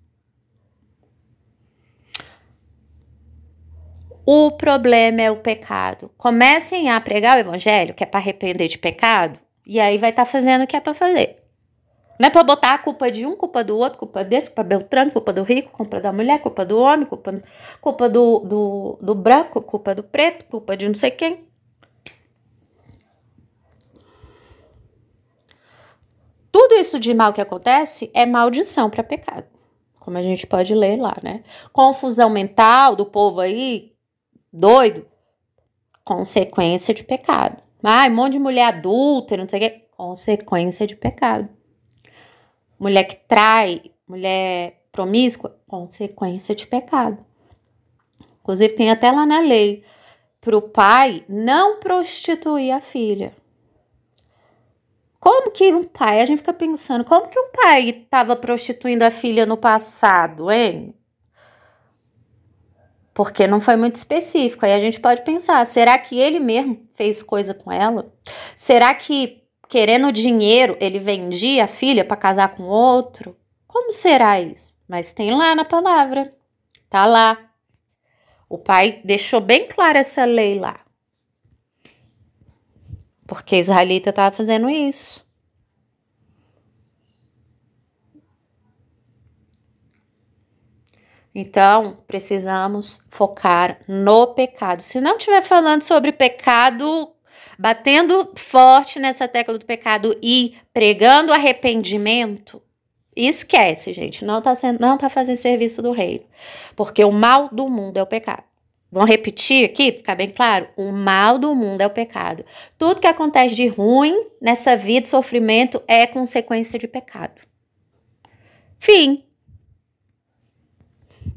O problema é o pecado. Comecem a pregar o evangelho, que é para arrepender de pecado, e aí vai estar fazendo o que é para fazer. Não é para botar a culpa de um, culpa do outro, culpa desse, culpa Beltrano, culpa do rico, culpa da mulher, culpa do homem, culpa do branco, culpa do preto, culpa de não sei quem. Tudo isso de mal que acontece é maldição para pecado, como a gente pode ler lá, né? Confusão mental do povo aí, doido, consequência de pecado. Ai, um monte de mulher adulta, não sei o quê, consequência de pecado. Mulher que trai, mulher promíscua, consequência de pecado. Inclusive tem até lá na lei, para o pai não prostituir a filha. Como que um pai, a gente fica pensando, como que um pai estava prostituindo a filha no passado, hein? Porque não foi muito específico. Aí a gente pode pensar, será que ele mesmo fez coisa com ela? Será que, querendo dinheiro, ele vendia a filha para casar com outro? Como será isso? Mas tem lá na palavra, tá lá. O pai deixou bem clara essa lei lá. Porque israelita estava fazendo isso. Então, precisamos focar no pecado. Se não estiver falando sobre pecado, batendo forte nessa tecla do pecado e pregando arrependimento, esquece, gente. Não tá fazendo serviço do reino. Porque o mal do mundo é o pecado. Vamos repetir aqui, ficar bem claro? O mal do mundo é o pecado. Tudo que acontece de ruim nessa vida, sofrimento, é consequência de pecado. Fim.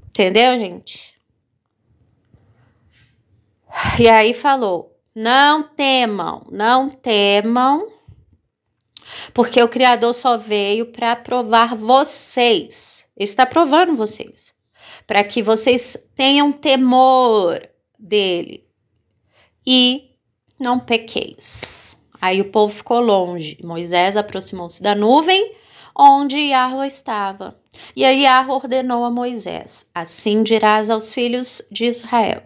Entendeu, gente? E aí falou, não temam, porque o Criador só veio para provar vocês. Ele está provando vocês. Para que vocês tenham temor dele. E não pequeis. Aí o povo ficou longe. Moisés aproximou-se da nuvem onde Yahweh estava. E aí Yahweh ordenou a Moisés, assim dirás aos filhos de Israel,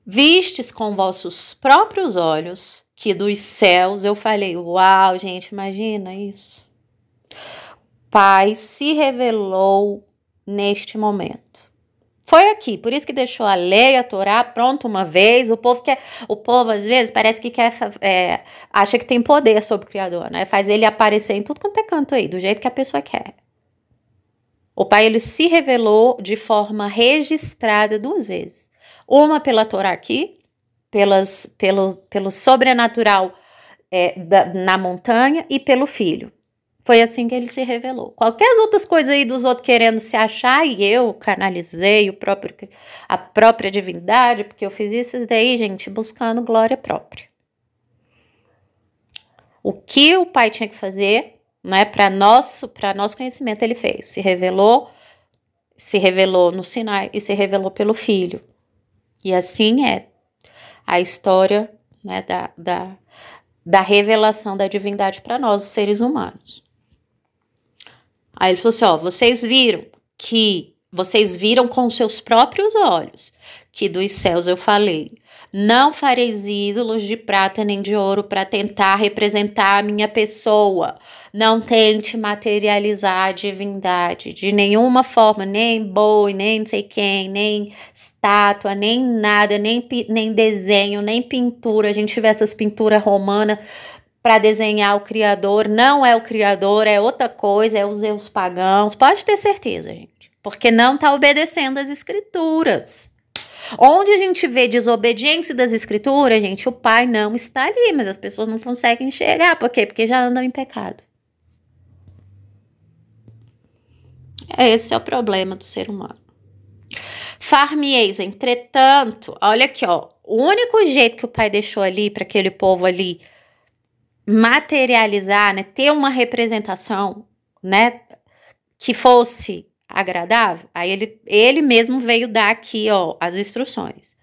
vistes com vossos próprios olhos que dos céus eu falei, uau, gente, imagina isso. Pai se revelou neste momento. Foi aqui, por isso que deixou a lei, a Torá pronto uma vez. O povo às vezes parece que acha que tem poder sobre o Criador, né? Faz ele aparecer em tudo quanto é canto aí, do jeito que a pessoa quer. O Pai, ele se revelou de forma registrada 2 vezes. Uma pela Torá aqui, pelo sobrenatural na montanha, e pelo Filho. Foi assim que ele se revelou. Qualquer outras coisas aí dos outros querendo se achar, e eu canalizei a própria divindade, porque eu fiz isso daí, gente, buscando glória própria. O que o Pai tinha que fazer, né, para nosso conhecimento, ele fez. Se revelou no Sinai e se revelou pelo Filho. E assim é a história, né, da revelação da divindade para nós, os seres humanos. Aí ele falou assim, ó, vocês viram com seus próprios olhos que dos céus eu falei, não fareis ídolos de prata nem de ouro para tentar representar a minha pessoa, não tente materializar a divindade de nenhuma forma, nem boi, nem não sei quem, nem estátua, nem nada, nem desenho, nem pintura. A gente vê essas pinturas romanas para desenhar o Criador, não é o Criador, é outra coisa, é os Zeus pagãos, pode ter certeza, gente, porque não está obedecendo as Escrituras. Onde a gente vê desobediência das Escrituras, gente, o Pai não está ali, mas as pessoas não conseguem enxergar, por quê? Porque já andam em pecado. Esse é o problema do ser humano. Far-me-eis, entretanto, olha aqui, ó, o único jeito que o Pai deixou ali, para aquele povo ali, materializar, né, ter uma representação, né, que fosse agradável, aí ele mesmo veio dar aqui, ó, as instruções.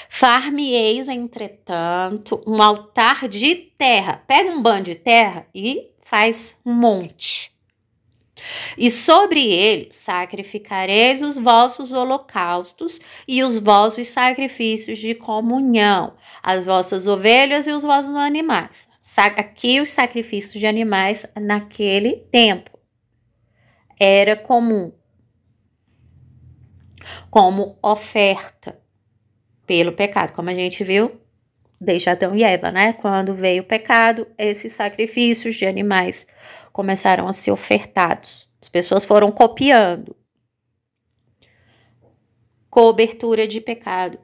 Far-me-eis, entretanto, um altar de terra. Pega um bando de terra e faz um monte. E sobre ele sacrificareis os vossos holocaustos e os vossos sacrifícios de comunhão, as vossas ovelhas e os vossos animais. Aqui os sacrifícios de animais naquele tempo era comum, como oferta pelo pecado, como a gente viu desde Adão e Eva, né? Quando veio o pecado, esses sacrifícios de animais começaram a ser ofertados. As pessoas foram copiando. Cobertura de pecado.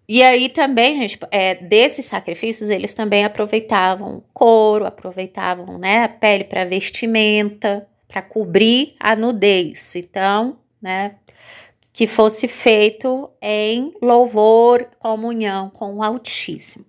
E aí também, gente, desses sacrifícios, eles também aproveitavam couro, aproveitavam, né, a pele para vestimenta, para cobrir a nudez. Então, né, que fosse feito em louvor, comunhão com o Altíssimo.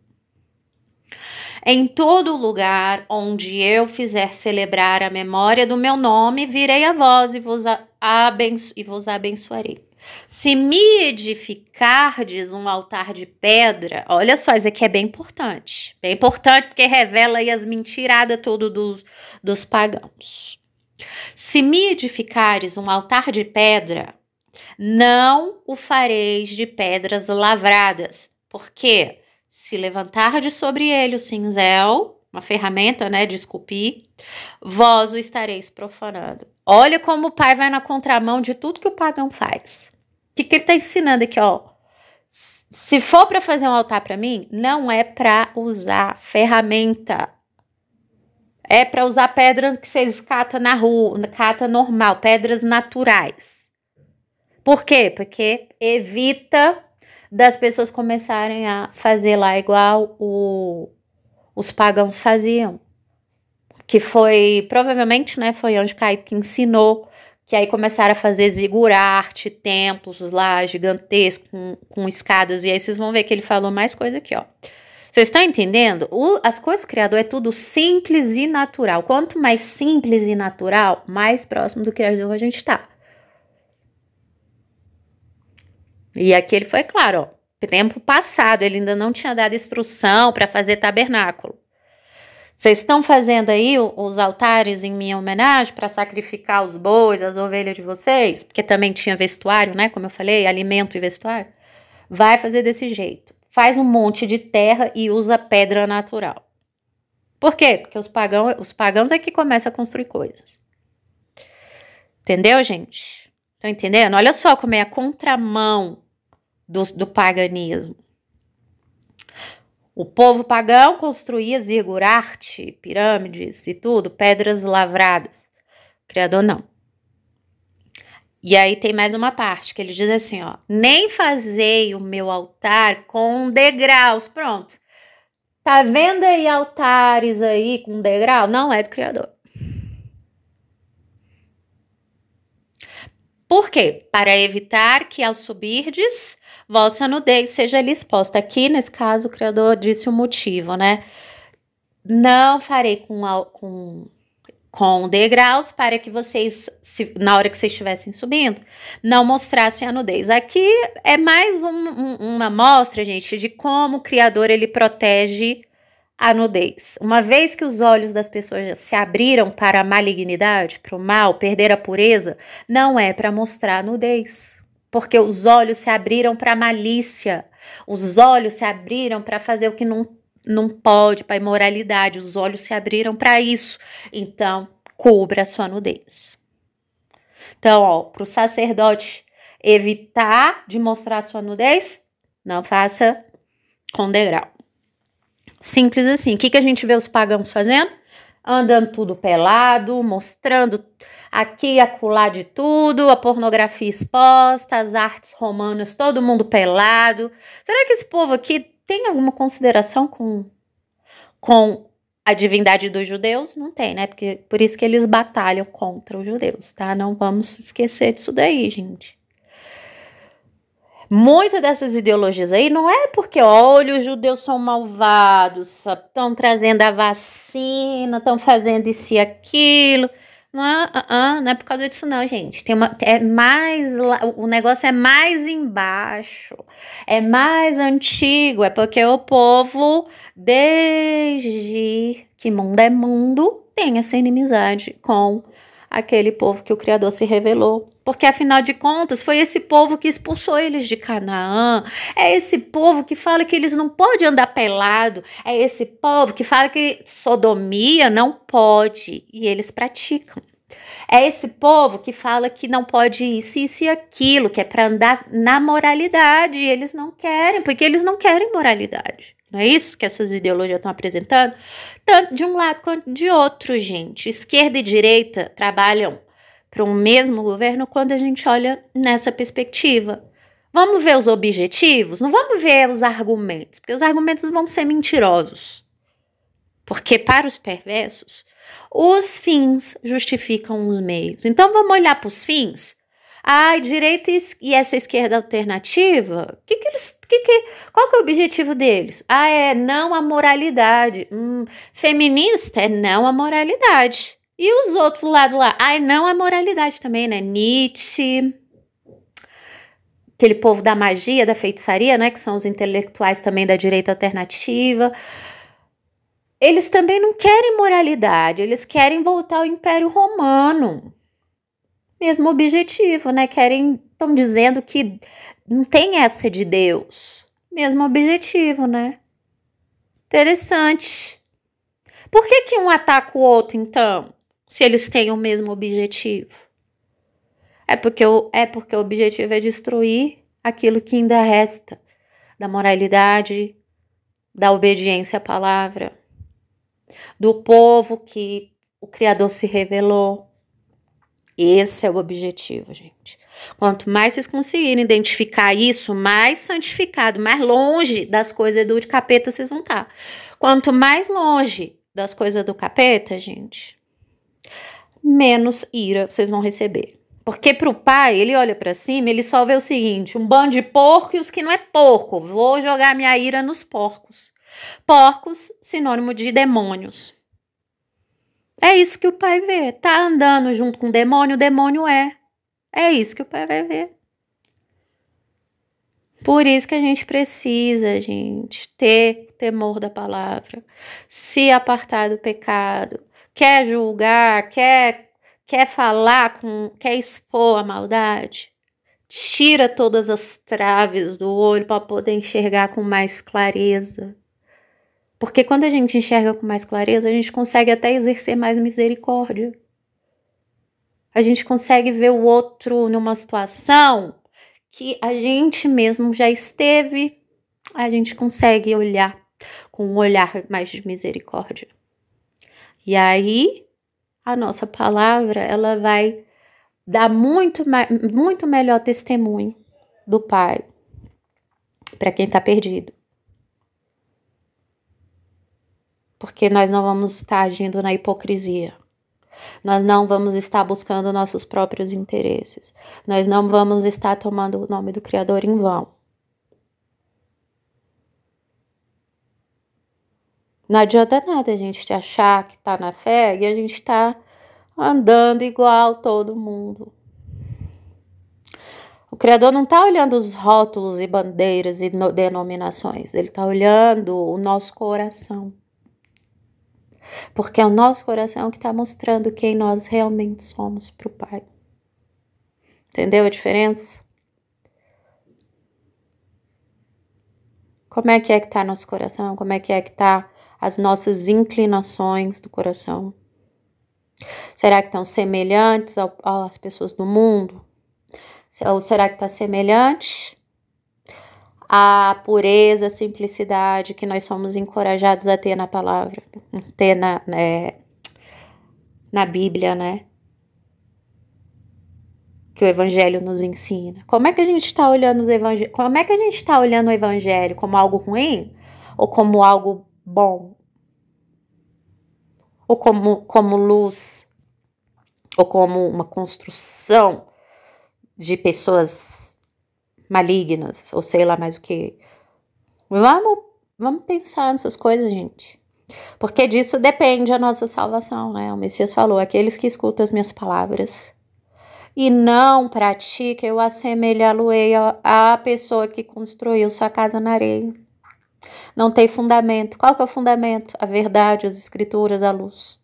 Em todo lugar onde eu fizer celebrar a memória do meu nome, virei a vós e vos abençoarei. Se me edificardes um altar de pedra, olha só, isso aqui é bem importante porque revela aí as mentiradas tudo dos pagãos. Se me edificares um altar de pedra, não o fareis de pedras lavradas, porque se levantar de sobre ele o cinzel, uma ferramenta, né, de esculpir, vós o estareis profanando. Olha como o Pai vai na contramão de tudo que o pagão faz. O que ele está ensinando aqui, ó? Se for para fazer um altar para mim, não é para usar ferramenta. É para usar pedra que vocês catam na rua, cata normal, pedras naturais. Por quê? Porque evita das pessoas começarem a fazer lá igual os pagãos faziam. Que foi, provavelmente, né, foi onde Caio que ensinou, que aí começaram a fazer zigurate, templos lá gigantescos, com escadas, e aí vocês vão ver que ele falou mais coisa aqui, ó. Vocês estão entendendo? As coisas do Criador é tudo simples e natural. Quanto mais simples e natural, mais próximo do Criador a gente está. E aqui ele foi claro, ó. Tempo passado, ele ainda não tinha dado instrução para fazer tabernáculo. Vocês estão fazendo aí os altares em minha homenagem para sacrificar os bois, as ovelhas de vocês? Porque também tinha vestuário, né? Como eu falei, alimento e vestuário. Vai fazer desse jeito. faz um monte de terra e usa pedra natural. Por quê? Porque os pagãos é que começam a construir coisas. Entendeu, gente? Estão entendendo? Olha só como é a contramão do paganismo. O povo pagão construía zigurate, pirâmides e tudo, pedras lavradas. O Criador não. E aí tem mais uma parte que ele diz assim, ó: nem fazei o meu altar com degraus. Pronto. Tá vendo aí altares aí com degrau? Não é do Criador. Por quê? Para evitar que ao subirdes, vossa nudez seja lhe exposta. Aqui, nesse caso, o Criador disse o motivo, né? Não farei com degraus para que vocês, na hora que vocês estivessem subindo, não mostrassem a nudez. Aqui é mais uma mostra, gente, de como o Criador ele protege a nudez. Uma vez que os olhos das pessoas se abriram para a malignidade, para o mal, perder a pureza, não é para mostrar a nudez. Porque os olhos se abriram para a malícia, os olhos se abriram para fazer o que não pode, para a imoralidade, os olhos se abriram para isso. Então, cubra a sua nudez. Então, ó, para o sacerdote evitar de mostrar a sua nudez, não faça com degrau. Simples assim. O que a gente vê os pagãos fazendo? Andando tudo pelado, mostrando aqui e acolá de tudo, a pornografia exposta, as artes romanas, todo mundo pelado. Será que esse povo aqui tem alguma consideração com a divindade dos judeus? Não tem, né? Porque por isso que eles batalham contra os judeus, tá? Não vamos esquecer disso daí, gente. Muitas dessas ideologias aí não é porque, olha, os judeus são malvados, estão trazendo a vacina, estão fazendo isso e aquilo. Não é por causa disso não, gente. O negócio é mais embaixo, é mais antigo, é porque o povo, desde que mundo é mundo, tem essa inimizade com aquele povo que o Criador se revelou. Porque, afinal de contas, foi esse povo que expulsou eles de Canaã. É esse povo que fala que eles não podem andar pelado. É esse povo que fala que sodomia não pode. E eles praticam. É esse povo que fala que não pode isso e aquilo, que é para andar na moralidade. E eles não querem, porque eles não querem moralidade. Não é isso que essas ideologias estão apresentando? Tanto de um lado quanto de outro, gente. Esquerda e direita trabalham para um mesmo governo quando a gente olha nessa perspectiva. Vamos ver os objetivos? Não vamos ver os argumentos, porque os argumentos vão ser mentirosos. Porque para os perversos, os fins justificam os meios. Então vamos olhar para os fins? Ai, direita e essa esquerda alternativa, qual que é o objetivo deles? Ah, é não a moralidade. Feminista é não a moralidade. E os outros lado lá? Ai, não a moralidade também, né? Nietzsche, aquele povo da magia, da feitiçaria, né? Que são os intelectuais também da direita alternativa. Eles também não querem moralidade, eles querem voltar ao Império Romano. Mesmo objetivo, né? Estão dizendo que não tem essa de Deus. Mesmo objetivo, né? Interessante. Por que um ataca o outro, então? Se eles têm o mesmo objetivo? É porque o objetivo é destruir aquilo que ainda resta da moralidade, da obediência à palavra, do povo que o Criador se revelou. Esse é o objetivo, gente. Quanto mais vocês conseguirem identificar isso, mais santificado, mais longe das coisas do capeta vocês vão estar. Quanto mais longe das coisas do capeta, gente, menos ira vocês vão receber. Porque pro pai, ele olha pra cima, ele só vê o seguinte: um bando de porco e os que não é porco. Vou jogar minha ira nos porcos. Porcos, sinônimo de demônios. É isso que o pai vê. Tá andando junto com o demônio é. É isso que o pai vai ver. Por isso que a gente precisa, gente, ter temor da palavra, se apartar do pecado. Quer julgar, quer falar, quer expor a maldade? tira todas as traves do olho para poder enxergar com mais clareza. Porque quando a gente enxerga com mais clareza, a gente consegue até exercer mais misericórdia. A gente consegue ver o outro numa situação que a gente mesmo já esteve. A gente consegue olhar com um olhar mais de misericórdia. E aí, a nossa palavra, ela vai dar muito melhor testemunho do Pai para quem está perdido. Porque nós não vamos estar agindo na hipocrisia. Nós não vamos estar buscando nossos próprios interesses. Nós não vamos estar tomando o nome do Criador em vão. Não adianta nada a gente achar que está na fé e a gente está andando igual todo mundo. O Criador não está olhando os rótulos e bandeiras e denominações. Ele está olhando o nosso coração. Porque é o nosso coração que está mostrando quem nós realmente somos para o Pai. Entendeu a diferença? Como é que está nosso coração? Como é que está as nossas inclinações do coração? Será que estão semelhantes às pessoas do mundo? Ou será que está semelhante à pureza, simplicidade que nós somos encorajados a ter na palavra, ter na Bíblia, né? Que o Evangelho nos ensina. Como é que a gente está olhando Como é que a gente está olhando o Evangelho? Como algo ruim? Ou como algo bom? Ou como luz? Ou como uma construção de pessoas malignas? Ou sei lá mais o que. Vamos pensar nessas coisas, gente. Porque disso depende a nossa salvação, né? O Messias falou, aqueles que escutam as minhas palavras e não pratica, eu assemelhá-lo-ei à pessoa que construiu sua casa na areia. Não tem fundamento. Qual que é o fundamento? A verdade, as escrituras, a luz.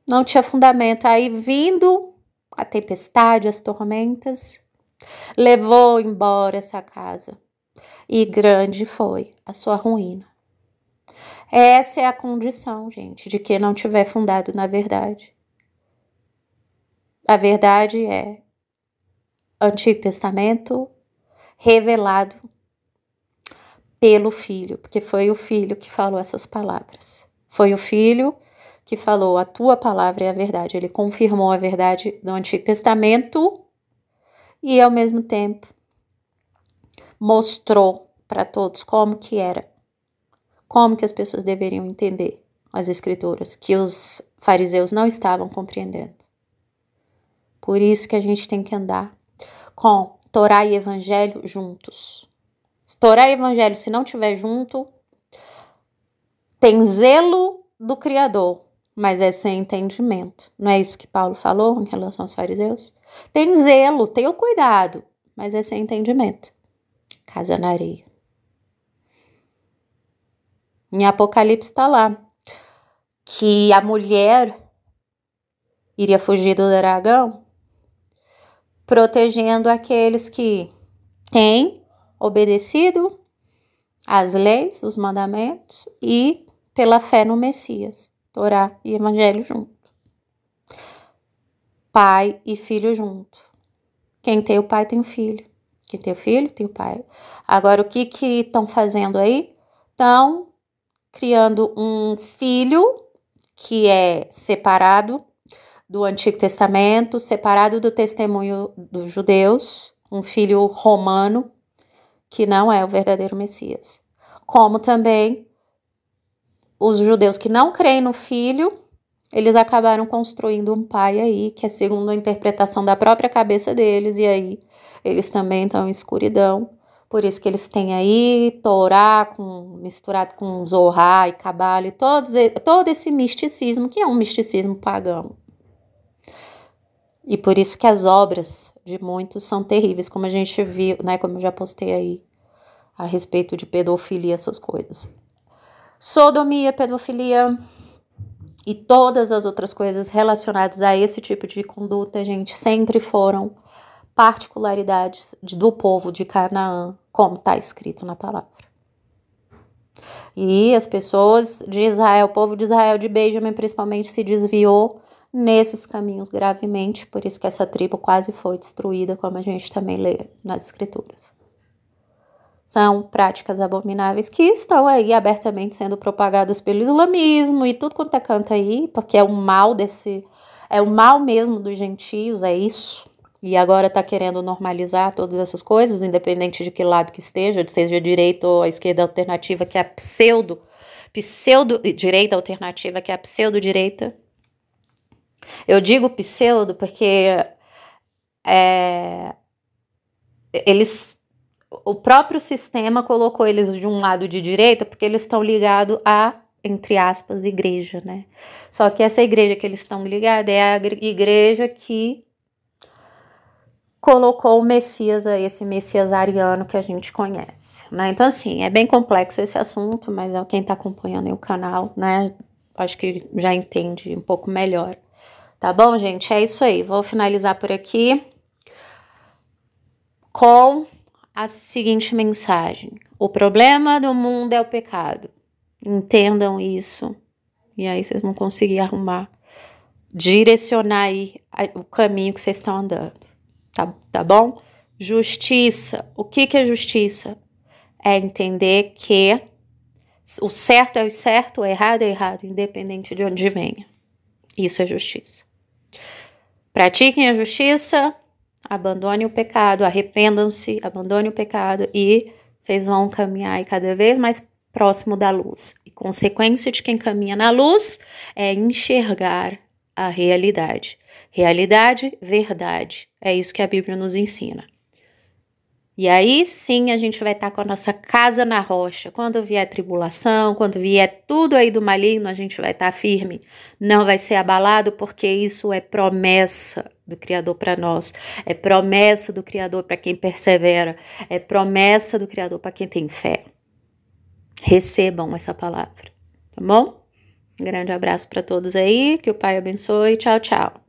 Não tinha fundamento. Aí, vindo a tempestade, as tormentas, levou embora essa casa. E grande foi a sua ruína. Essa é a condição, gente, de quem não tiver fundado na verdade. A verdade é Antigo Testamento revelado pelo Filho, porque foi o Filho que falou essas palavras. Foi o Filho que falou, a tua palavra é a verdade. Ele confirmou a verdade do Antigo Testamento e, ao mesmo tempo, mostrou para todos como que era, como que as pessoas deveriam entender as Escrituras, que os fariseus não estavam compreendendo. Por isso que a gente tem que andar com Torá e Evangelho juntos. Se Torá e Evangelho, se não tiver junto, tem zelo do Criador, mas é sem entendimento. Não é isso que Paulo falou em relação aos fariseus? Tem zelo, tem o cuidado, mas é sem entendimento. Casa na areia. Em Apocalipse está lá que a mulher iria fugir do dragão, protegendo aqueles que têm obedecido às leis, os mandamentos e pela fé no Messias, Torá e Evangelho junto. Pai e filho junto. Quem tem o pai tem o filho. Quem tem o filho tem o pai. Agora, o que estão fazendo aí? Estão criando um filho que é separado do Antigo Testamento, separado do testemunho dos judeus, um filho romano, que não é o verdadeiro Messias. Como também os judeus que não creem no filho, eles acabaram construindo um pai aí, que é segundo a interpretação da própria cabeça deles, e aí eles também estão em escuridão. Por isso que eles têm aí Torá misturado com Zohar e Cabala e todo esse misticismo, que é um misticismo pagão. E por isso que as obras de muitos são terríveis, como a gente viu, né? Como eu já postei aí, a respeito de pedofilia, essas coisas. Sodomia, pedofilia e todas as outras coisas relacionadas a esse tipo de conduta, gente, sempre foram particularidades do povo de Canaã, como está escrito na palavra. E as pessoas de Israel, o povo de Israel de Benjamim principalmente, se desviou nesses caminhos gravemente, por isso que essa tribo quase foi destruída, como a gente também lê nas escrituras. São práticas abomináveis que estão aí abertamente sendo propagadas pelo islamismo e tudo quanto é canto aí, porque é o mal é o mal mesmo dos gentios, é isso. E agora tá querendo normalizar todas essas coisas, independente de que lado que esteja, seja a direita ou a esquerda alternativa, que é a pseudo-direita alternativa, que é a pseudo-direita. Eu digo pseudo porque o próprio sistema colocou eles de um lado de direita porque eles estão ligados a, entre aspas, igreja, né? Só que essa igreja que eles estão ligados é a igreja que colocou o Messias, esse Messias ariano que a gente conhece, né? Então, assim, é bem complexo esse assunto, mas quem tá acompanhando aí o canal, né, acho que já entende um pouco melhor. Tá bom, gente? É isso aí. Vou finalizar por aqui com a seguinte mensagem. O problema do mundo é o pecado. Entendam isso. E aí vocês vão conseguir direcionar aí o caminho que vocês estão andando. Tá bom? Justiça. O que é justiça? É entender que o certo é o certo, o errado é o errado, independente de onde venha. Isso é justiça. Pratiquem a justiça, abandone o pecado, arrependam-se, abandone o pecado e vocês vão caminhar aí cada vez mais próximo da luz. E consequência de quem caminha na luz é enxergar a realidade. Realidade, verdade. É isso que a Bíblia nos ensina. E aí sim a gente vai estar com a nossa casa na rocha. Quando vier tribulação, quando vier tudo aí do maligno, a gente vai estar firme. Não vai ser abalado, porque isso é promessa do Criador para nós. É promessa do Criador para quem persevera. É promessa do Criador para quem tem fé. Recebam essa palavra, tá bom? Um grande abraço para todos aí. Que o Pai abençoe. Tchau, tchau.